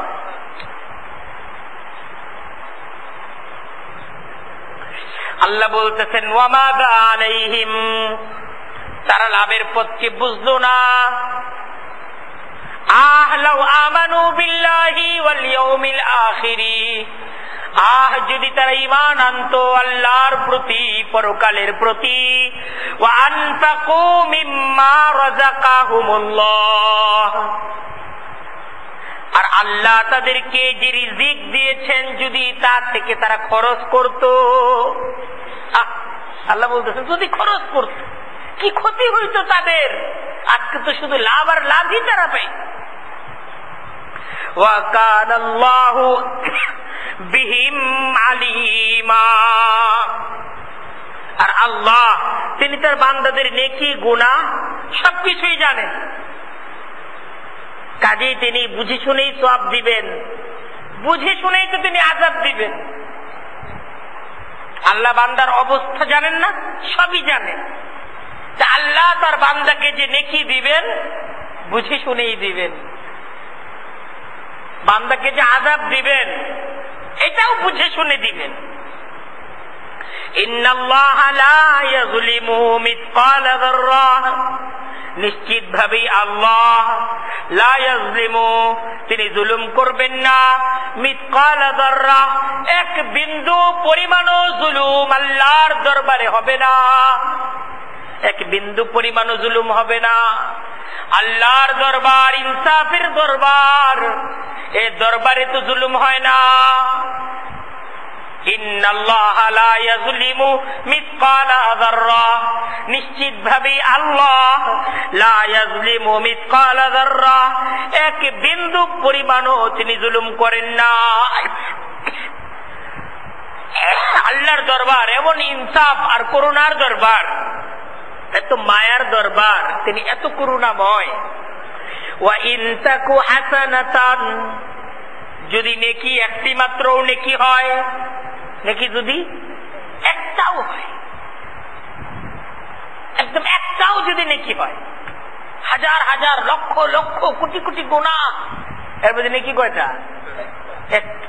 আল্লাহ বলতেছেন ওয়ামাদা আলাইহিম, তারা লাভের পথকে বুঝলো না। লাউ আমানু বিল্লাহি ওয়াল ইয়াউমিল আখির, যদি তারা ঈমান আনতো আল্লাহর প্রতি, পরকালের প্রতি, ওয়া আনফাকু মিম্মা রাযাকাহুমুল্লাহ, আল্লাহ তাদেরকে যে রিজিক দিয়েছেন যদি তা থেকে তারা খরচ করত, আল্লাহ বলতেছেন যদি খরচ করত কি ক্ষতি হইতো তাদের, আজকে তো শুধু লাভ আর লাভই তারা পাই। ওয়া কানাল্লাহু বিহিম আলিমা, আর আল্লাহ তিনি তার বান্দাদের নেকি গুনাহ সবকিছুই জানেন, কাজেই তিনি বুঝে শুনেই সওয়াব দিবেন, বুঝে শুনেই তো তিনি আযাব দিবেন। আল্লাহ বান্দার অবস্থা জানেন না? সবই জানেন। তা আল্লাহ তার বান্দাকে যে নেকি দিবেন বুঝে শুনেই দিবেন, বান্দাকে যে আযাব দিবেন এটাও বুঝে শুনে দিবেন। ইন্নাল্লাহা লা ইয়াযলিমু মিসকালা যাররাহ, নিশ্চিত ভাবেই আল্লাহ লা ইয়াযলিমু তিনি জুলুম করবেন না, মিসকালা যাররাহ এক বিন্দু পরিমাণও জুলুম আল্লাহর দরবারে হবে না, এক বিন্দু পরিমাণও জুলুম হবে না। আল্লাহর দরবার ইনসাফের দরবার, এই দরবারে তো জুলুম হয় না। ইন্নাল্লাহা লা ইয়াযলিমু মিসকালা যাররাহ, নিশ্চিত ভাবে আল্লাহ লা ইয়াযলিমু মিসকালা যাররাহ এক বিন্দু পরিমাণও তিনি জুলুম করেন না। আল্লাহর দরবার এমন ইনসাফ আর করুণার দরবার, এত মায়ার দরবার, তিনি এত করুণাময়। ওয়া ইন তাকু হাসানাতান, যদি নেকি একটি মাত্র নেকি হয়, নেকি যদি একটাও হয়, একদম একটাও যদি নেকি হয়, হাজার হাজার লক্ষ লক্ষ কোটি কোটি গুনাহ, এর মধ্যে নেকি কয়টা? একটা।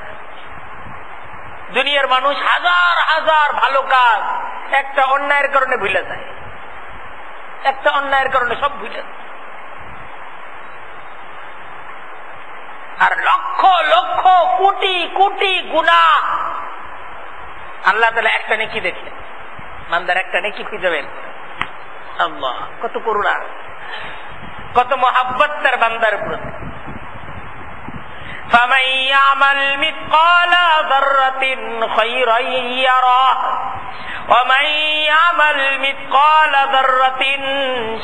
দুনিয়ার মানুষ হাজার হাজার ভালো কাজ একটা অন্যায়ের কারণে ভুলে যায়, একটা অন্যায়ের কারণে সব ভুলে যায়। আর লক্ষ লক্ষ কোটি কোটি গুনাহ আল্লাহ তাআলা একটা নেকি দেখে, বান্দার একটা নেকি খুঁজে বের করে। আল্লাহ কত করুণা, কত মহাব্বত তার বান্দার প্রতি। فَمَن يَعْمَلْ مِثْقَالَ ذَرَّةٍ خَيْرًا يَرَهُ وَمَن يَعْمَلْ مِثْقَالَ ذَرَّةٍ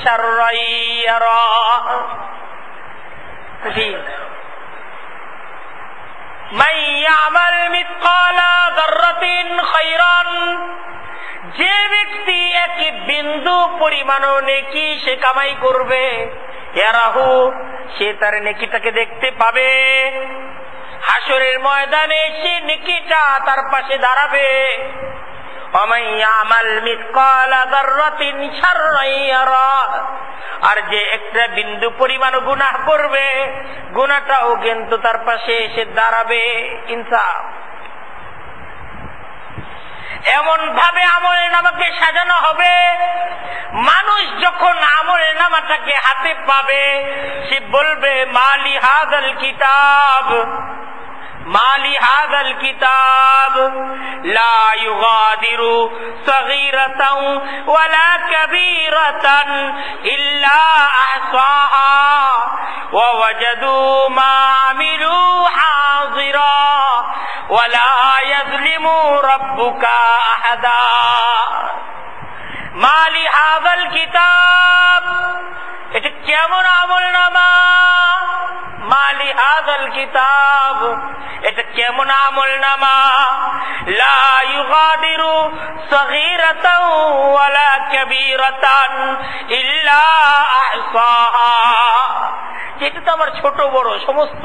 شَرًّا يَرَهُ। مَن يَعْمَلْ مِثْقَالَ ذَرَّةٍ خَيْرًا, যে ব্যক্তি এক বিন্দু পরিমাণও নেকি সে কামাই করবে, ইয়ারাহু সে তার নেকিটাকে দেখতে পাবে, হাসরের ময়দানে সে নেকিটা তার পাশে দাঁড়াবে। ওয়ামান ইয়ামাল মিসকালা যাররাতিন শাররান ইয়ারাহ, আর যে একটা বিন্দু পরিমাণ গুনাহ করবে গুনাহটাও কিন্তু তার পাশে এসে দাঁড়াবে। ইনসাফ, এমন ভাবে আমলের নামাকে সাজানো হবে, মানুষ যখন আমলের নামাটাকে হাতে পাবে সে বলবে মালি হাযাল কিতাব, মালি হাযাল কিতাব লা ইউগাদিরু সগীরাতান ওয়ালা কাবীরাতান ইল্লা আহসাহা ওয়া ওয়াজাদু মা আমিলু হাযিরা ওয়ালা ইয়াযলিমু রাব্বুকা আহাদা। মালি হাযাল কিতাব, এটা কেমন আমলনামা? মালি হাযাল কিতাব, এটা কেমন আমলনামা? লা ইউগাদিরু সগীরাতান ওয়ালা কাবীরাতান ইল্লা আহসাহা, যেটা তো আমার ছোট বড় সমস্ত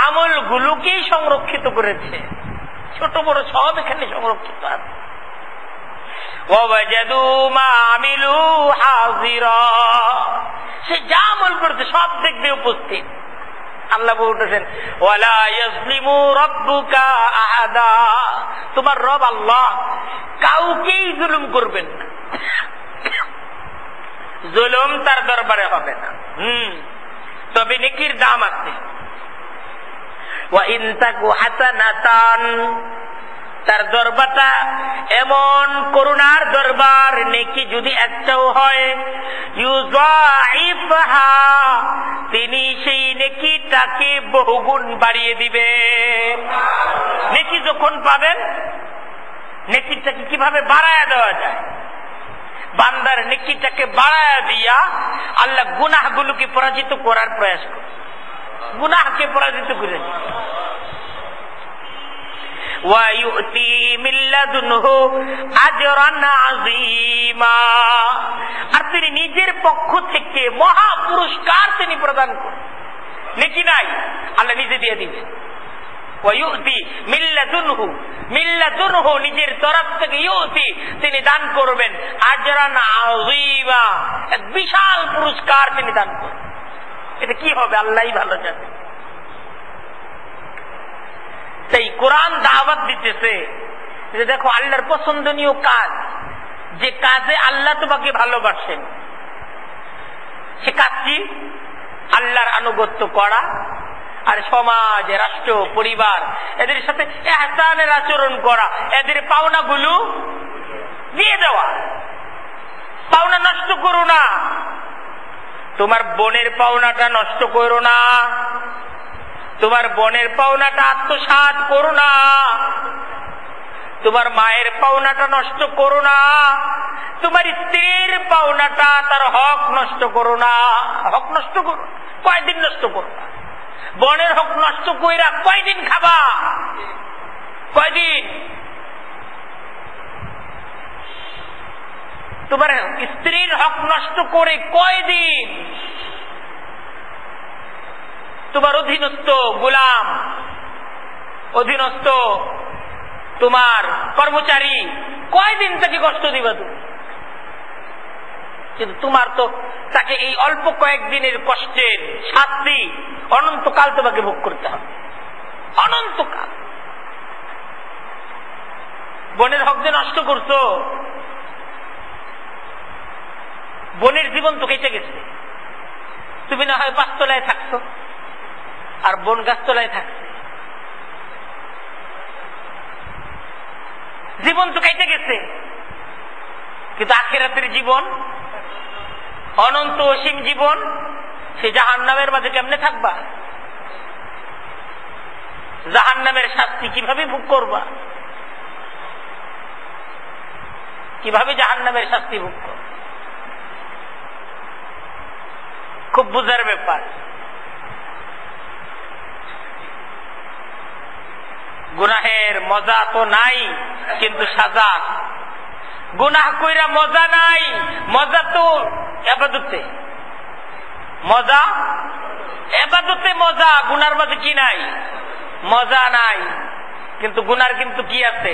আমলগুলোকেই সংরক্ষিত করেছে, ছোট বড় সব এখানে সংরক্ষিত আছে। ওয়াজাদু মা আমিলু হাযিরা, সে যা আমল করেছে সব দেখবে উপস্থিত। আল্লাহ বলতেছেন ওয়ালা ইয়াজলিমু রাব্বুকা আহাদা, তোমার রব আল্লাহ কাউকেই জুলুম করবেন না, জুলুম তার দরবারে হবে না। তবে নেকির দাম আছে। ওয়া ইন তাকু হাসানাতান, তার দরবারটা এমন করুণার দরবার, নেকি যদি একটাও হয় ইউযাইফহা, তিনি সেই নেকিটাকে বহুগুণ বাড়িয়ে দিবেন। নেকি যখন পাবেন, নেকিটাকে কিভাবে বাড়ায়া দেওয়া যায়, বান্দার নেকিটাকে বাড়ায়া দিয়া আল্লাহ গুনাহগুলোকে পরাজিত করার প্রয়াস করে, গুনাহকে পরাজিত করে দিন। ওয়ায়ুতি মিন লাদুনহু আজরান আযীমা, আর তিনি নিজের পক্ষ থেকে মহা পুরস্কার তিনি প্রদান করেন। নেকি নাই, আল্লাহ নিজে দিয়ে দিবেন। ওয়ায়ুতি মিন লাদুনহু, মিন লাদুনহু নিজের তরফ থেকে, ইউতি তিনি দান করবেন, আজরান আযীমা এক বিশাল পুরস্কার তিনি দান করবেন। এটা কি হবে আল্লাহই ভালো জানেন। তাই কোরআন দাওয়াত দিতেছে যে দেখো আল্লাহর পছন্দনীয় কাজ, যে কাজে আল্লাহ তোমাকে ভালোবাসেন, সে কাজটি আল্লাহর আনুগত্য করা, আর সমাজ, রাষ্ট্র, পরিবার এদের সাথে ইহসানের আচরণ করা, এদের পাওনাগুলো দিয়ে দেওয়া। পাওনা নষ্ট করো না, তোমার বোনের পাওনাটা নষ্ট করো না, তোমার বোনের পাওনাটা আত্মসাৎ করো না, তোমার মায়ের পাওনাটা নষ্ট করো না, তোমার স্ত্রীর পাওনাটা তার হক নষ্ট করো না। হক নষ্ট করো, কয়দিন নষ্ট করো না? বোনের হক নষ্ট কইরা কয়দিন খাবা? কয়দিন? তোমার স্ত্রীর হক নষ্ট করে কয়দিন? তোমার অধীনস্থ গোলাম, অধীনস্থ তোমার কর্মচারী, কয়দিন তাকে কষ্ট দিবা তুমি? কিন্তু তোমার তো তাকে এই অল্প কয়েকদিনের কষ্টের শাস্তি অনন্তকাল তোমাকে ভোগ করতে হবে, অনন্তকাল। বোনের হক যে নষ্ট করছো, বোনের জীবন তো কেটে গেছে। তুমি না হয় 5 তলায় থাকছো, আর বোন গাছতলায় থাকছে, জীবন তো কেটে গেছে। কিন্তু আখিরাতের জীবন, অনন্ত অসীম জীবন, সে জাহান্নামের মাঝে কেমনে থাকবা? জাহান্নামের শাস্তি কিভাবে ভোগ করবা? কিভাবে জাহান্নামের শাস্তি ভোগ করবা? খুব বুঝার ব্যাপার। গুনাহের মজা তো নাই, কিন্তু সাজা। গুনাহ কইরা মজা নাই, মজা তো ইবাদতে। মজা ইবাদতে মজা, গুনার মাঝে কি নাই? মজা নাই। কিন্তু গুনার কিন্তু কি আছে?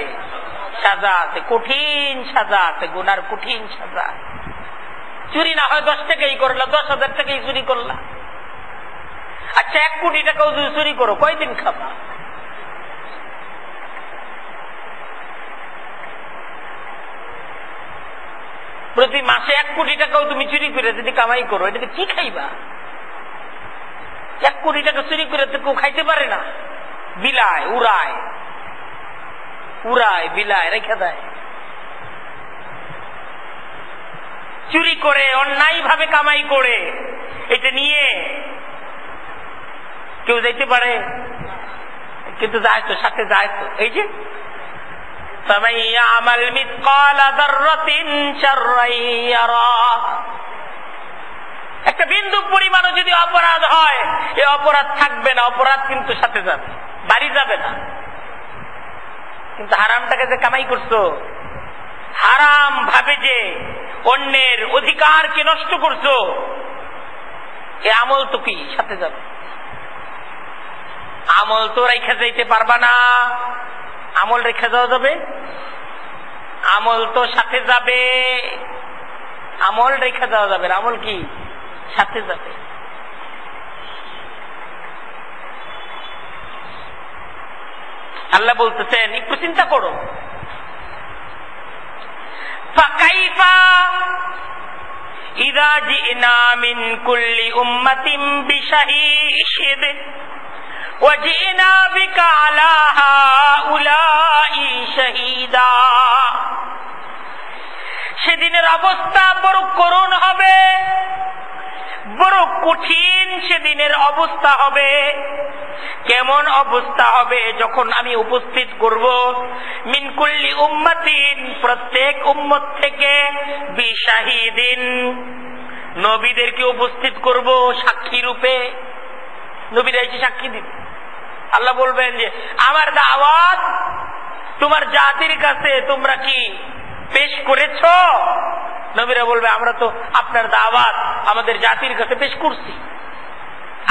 সাজা আছে, কঠিন সাজা আছে। গুনার কঠিন সাজা। চুরি না হয় 10 টাকাই করলা, 10,000 টাকাই চুরি করলা। আচ্ছা 1 কোটি টাকাও যদি চুরি করো, কয়দিন খাবা? প্রতি মাসে 1 কোটি টাকাও তুমি চুরি করে যদি কামাই করো, এটাকে কি খাইবা? 1 কোটি টাকা চুরি করে তো কেউ খাইতে পারে না। বিলায়, উড়ায়, উড়ায়, বিলায়, রেখে দেয়। চুরি করে, অন্যায় ভাবে কামাই করে, এটা নিয়ে কেউ যাইতে পারে? কিন্তু যায় তো, সাথে যায় তো। এই যে فَمَن يَعْمَلْ مِثْقَالَ ذَرَّةٍ شَرًّا يَرَهُ, একটা বিন্দু পরিমাণও যদি অপরাধ হয়, এই অপরাধ থাকবে না, অপরাধ কিন্তু সাথে যাবে, বাড়ি যাবে না। কিন্তু হারামটাকে যে কামাই করছো, হারাম ভাবে যে অন্যের অধিকারকে নষ্ট করছো, এ আমল তো কি সাথে যাবে? আমল তো রেখে যাইতে পারবা না। আমল রেখে যাওয়া যাবে? আমল তো সাথে যাবে। আমল রেখে যাওয়া যাবে, আমল কি সাথে যাবে। আল্লাহ বলতেছেন একটু চিন্তা করো। ফাকাইফা ইযা জিনা মিন কুল্লি উম্মাতিন বিশাহিদ ওয়াজিনা বিকা আলা হাউলাই শাহীদা। সেদিনের অবস্থা বড় করুণ হবে, বড় কঠিন সেদিনের অবস্থা হবে। কেমন অবস্থা হবে? যখন আমি উপস্থিত করব মিন কুল্লি উম্মাতিন, প্রত্যেক উম্মত থেকে, বিশাহিদিন, নবীদেরকে উপস্থিত করব সাক্ষী রূপে। নবীরা এসে সাক্ষী দিবে। আল্লাহ বলবেন যে আমার দাওয়াত তোমার জাতির কাছে তোমরা কি পেশ করেছ? নবীরা বলবে আমরা তো আপনার দাওয়াত আমাদের জাতির কাছে পেশ করছি,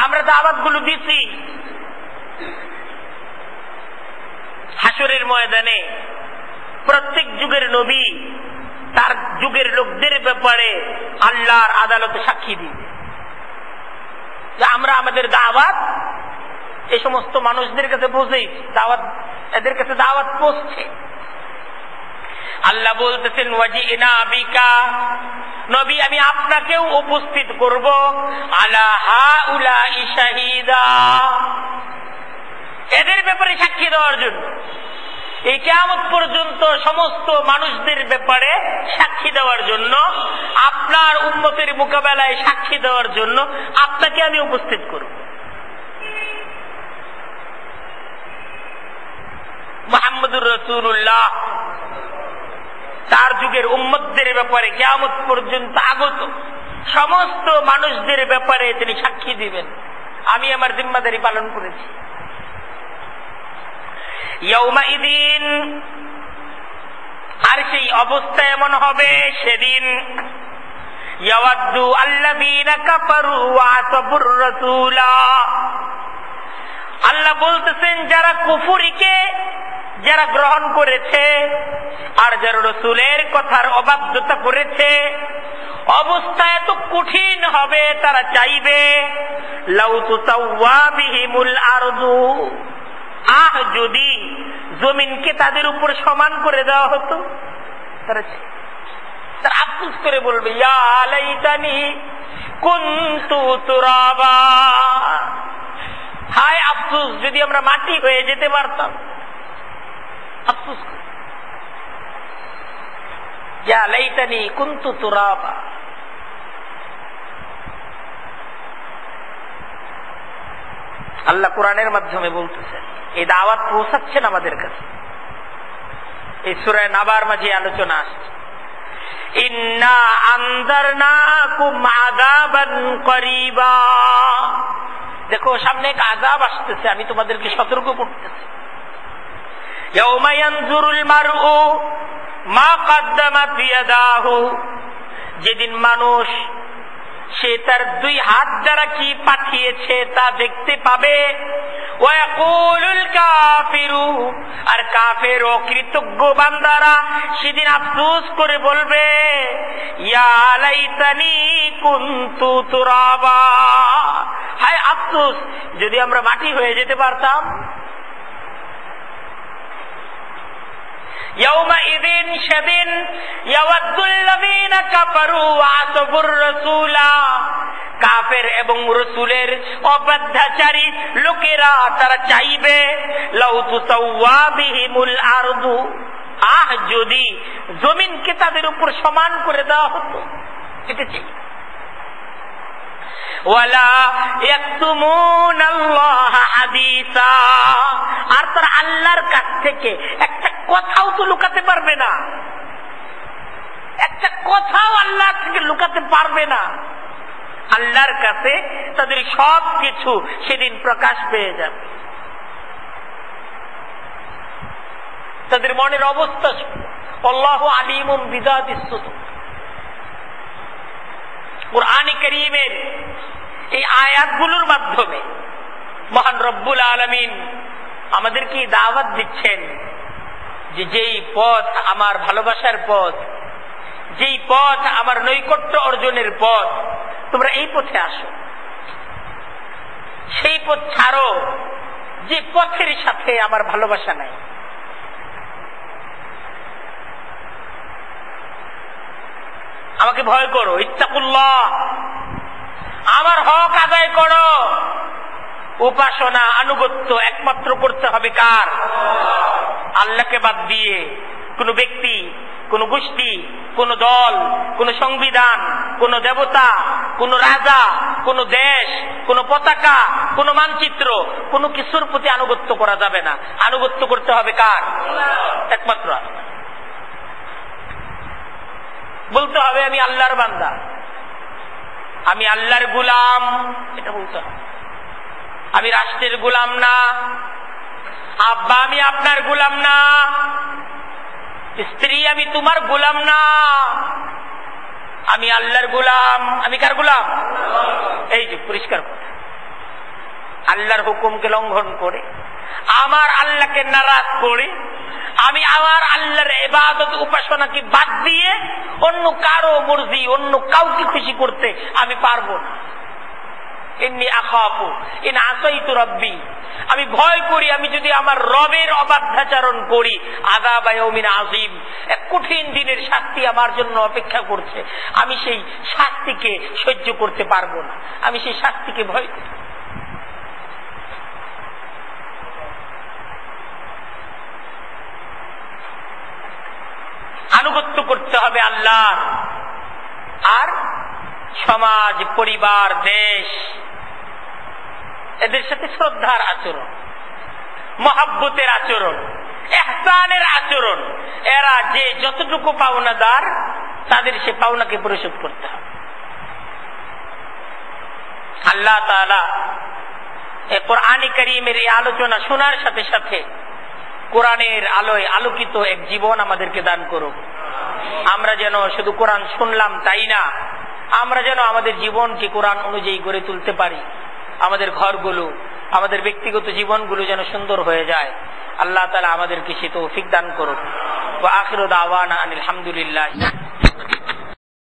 আমরা দাওয়াত গুলো দিছি। হাসরের ময়দানে প্রত্যেক যুগের নবী তার যুগের লোকদের ব্যাপারে আল্লাহর আদালতে সাক্ষী দিবে যে আমরা আমাদের দাওয়াত এই সমস্ত মানুষদের কাছে পৌঁছেছি, দাওয়াত এদের কাছে দাওয়াত পৌঁছছে। আল্লাহ বলতেছেন ওয়াজিনা বিকা, নবী আমি আপনাকেও উপস্থিত করব আলা হাউলাই শাহীদা, এদের ব্যাপারে সাক্ষী দেওয়ার জন্য। এই কিয়ামত পর্যন্ত সমস্ত মানুষদের ব্যাপারে সাক্ষী দেওয়ার জন্য, আপনার উম্মতের মোকাবেলায় সাক্ষী দেওয়ার জন্য আপনাকে আমি উপস্থিত করব। মুহাম্মদুর রাসূলুল্লাহ তার যুগের উম্মতদের ব্যাপারে কিয়ামত পর্যন্ত আগত সমস্ত মানুষদের ব্যাপারে তিনি সাক্ষী দিবেন আমি আমার জিম্মাদারি পালন করেছি। ইয়াউমাইদিন, আর সেই অবস্থা এমন হবে সেদিন, ইয়াওয়াদ্দু আল্লাযীনা কাফারু ওয়া আসাবুর রাসূলা, আল্লাহ বলতেছেন যারা কুফরিকে যারা গ্রহণ করেছে আর যারা রাসূলের কথার অবাধ্যতা করেছে, অবস্থা এত কঠিন হবে তারা চাইবে লাউ তুসাওয়া বিহিমুল আরদু, যদি জমিনকে তাদের উপর সমান করে দেওয়া হতো। তারা আফসোস করে বলবে ইয়া লাইতানি কুনতু তুরাবা, হায় আফসোস যদি আমরা মাটি হয়ে যেতে পারতাম। আফসোস ইয়া লাইতানি কুনতু তুরাবা। আল্লাহ কোরআনের মাধ্যমে বলতেছেন, এই দাওয়াত পৌঁছাচ্ছেন আমাদের কাছে। এই সূরা নাবার মাঝে আলোচনা আসছে, ইন্না আনজারনাকুম আযাবান করিবা, দেখো সামনে এক আযাব আসতেছে, আমি তোমাদেরকে সতর্ক করতেছি। ইয়াউমা ইয়ানজুরুল মারউ মা কদ্দামাত ইয়াদাহু, যেদিন মানুষ সে তার দুই হাত দ্বারা কি পাঠিয়েছে তা দেখতে পাবে। ওয়ায়াকুলুল কাফিরু, আর কাফের অকৃতজ্ঞ বান্দারা সেদিন আফসোস করে বলবে ইয়া লাইতানি কুনতু তুরাবা, হায় আফসোস যদি আমরা মাটি হয়ে যেতে পারতাম। ইয়াউমাইদিন, সেদিন ইয়াওয়াদ্দুল্লাযীনা কাফারু ওয়া আসাবুর রাসূলা, কাফের এবং রাসূলের অবাধ্যাচারী লোকেরা তারা চাইবে লাউ তুসাওয়া বিহিমুল আরদু, যদি জমিনকে তাদের উপর সমান করে দেওয়া হতো। এটা চাই। ওয়ালা ইয়াকতুমুনাল্লাহ হাদিসা, আর তারা আল্লাহর কাছ থেকে একটা কথাও তো লুকাতে পারবে না, একটা কথাও আল্লাহ থেকে লুকাতে পারবে না। আল্লাহর কাছে তাদের সব কিছু সেদিন প্রকাশ পেয়ে যাবে। তাদের মনের অবস্থা, আল্লাহু আলিমুম বিযাতিস সুদূর। কুরআনে কারীমের এই আয়াতগুলোর মাধ্যমে মহান রব্বুল আলামিন আমাদেরকে দাওয়াত দিচ্ছেন যে যেই পথ আমার ভালোবাসার পথ, যেই পথ আমার নৈকট্য অর্জনের পথ, তোমরা এই পথে আসো। সেই পথ ছাড়ো যে পথের সাথে আমার ভালোবাসা নাই। আমাকে ভয় করো, ইত্তাকুল্লাহ, আমার হক আদায় করো। উপাসনা আনুগত্য একমাত্র করতে হবে কার? আল্লাহকে বাদ দিয়ে কোন ব্যক্তি, কোন গোষ্ঠী, কোন দল, কোন সংবিধান, কোন দেবতা, কোন রাজা, কোন দেশ, কোন পতাকা, কোন মানচিত্র, কোন কিছুর প্রতি আনুগত্য করা যাবে না। আনুগত্য করতে হবে কার? একমাত্র আল্লাহ। বলতে হবে আমি আল্লাহর বান্দা, আমি আল্লাহর গোলাম, এটা বলতে হবে। আমি রাষ্ট্রের গোলাম না, আব্বা আমি আপনার গোলাম না, স্ত্রী আমি তোমার গোলাম না, আমি আল্লাহর গোলাম। আমি কার গোলাম? এই যে পরিষ্কার কথা, আল্লাহর হুকুমকে লঙ্ঘন করে, আমার আল্লাহকে নারাজ করে, আমি আমার আল্লাহর ইবাদত উপাসনাকে বাদ দিয়ে অন্য কারো মর্জি, অন্য কাউকে খুশি করতে আমি পারবো না। ইন্নী আখাফু ইন আসাইতু রাব্বি, আমি ভয় করি আমি যদি আমার রবের অবাধ্যাচরণ করি, আযাব ইয়াউমিন আযীম, এক কঠিন দিনের শাস্তি আমার জন্য অপেক্ষা করছে। আমি সেই শাস্তিকে সহ্য করতে পারবো না, আমি সেই শাস্তিকে ভয় করি। আনুগত্য করতে হবে আল্লাহ। আর সমাজ, পরিবার, দেশ, এদের সাথে শ্রদ্ধার আচরণ, মহাব্বতের আচরণ, ইহসানের আচরণ। এরা যে যতটুকু পাওনাদার, তাদের সে পাওনাকে পরিশোধ করতে হবে। আল্লাহ তাআলা এই কোরআনে কারীমের এই আলোচনা শোনার সাথে সাথে কোরআনের আলোয় আলোকিত এক জীবন আমাদেরকে দান করুক। আমরা যেন শুধু কোরআন শুনলাম তাই না, আমরা যেন আমাদের জীবনকে কোরআন অনুযায়ী গড়ে তুলতে পারি। আমাদের ঘরগুলো, আমাদের ব্যক্তিগত জীবনগুলো যেন সুন্দর হয়ে যায়। আল্লাহ তাআলা আমাদেরকে সে তৌফিক দান করুক। ওয়া আখিরু দাওয়ানা আনিল হামদুলিল্লাহ।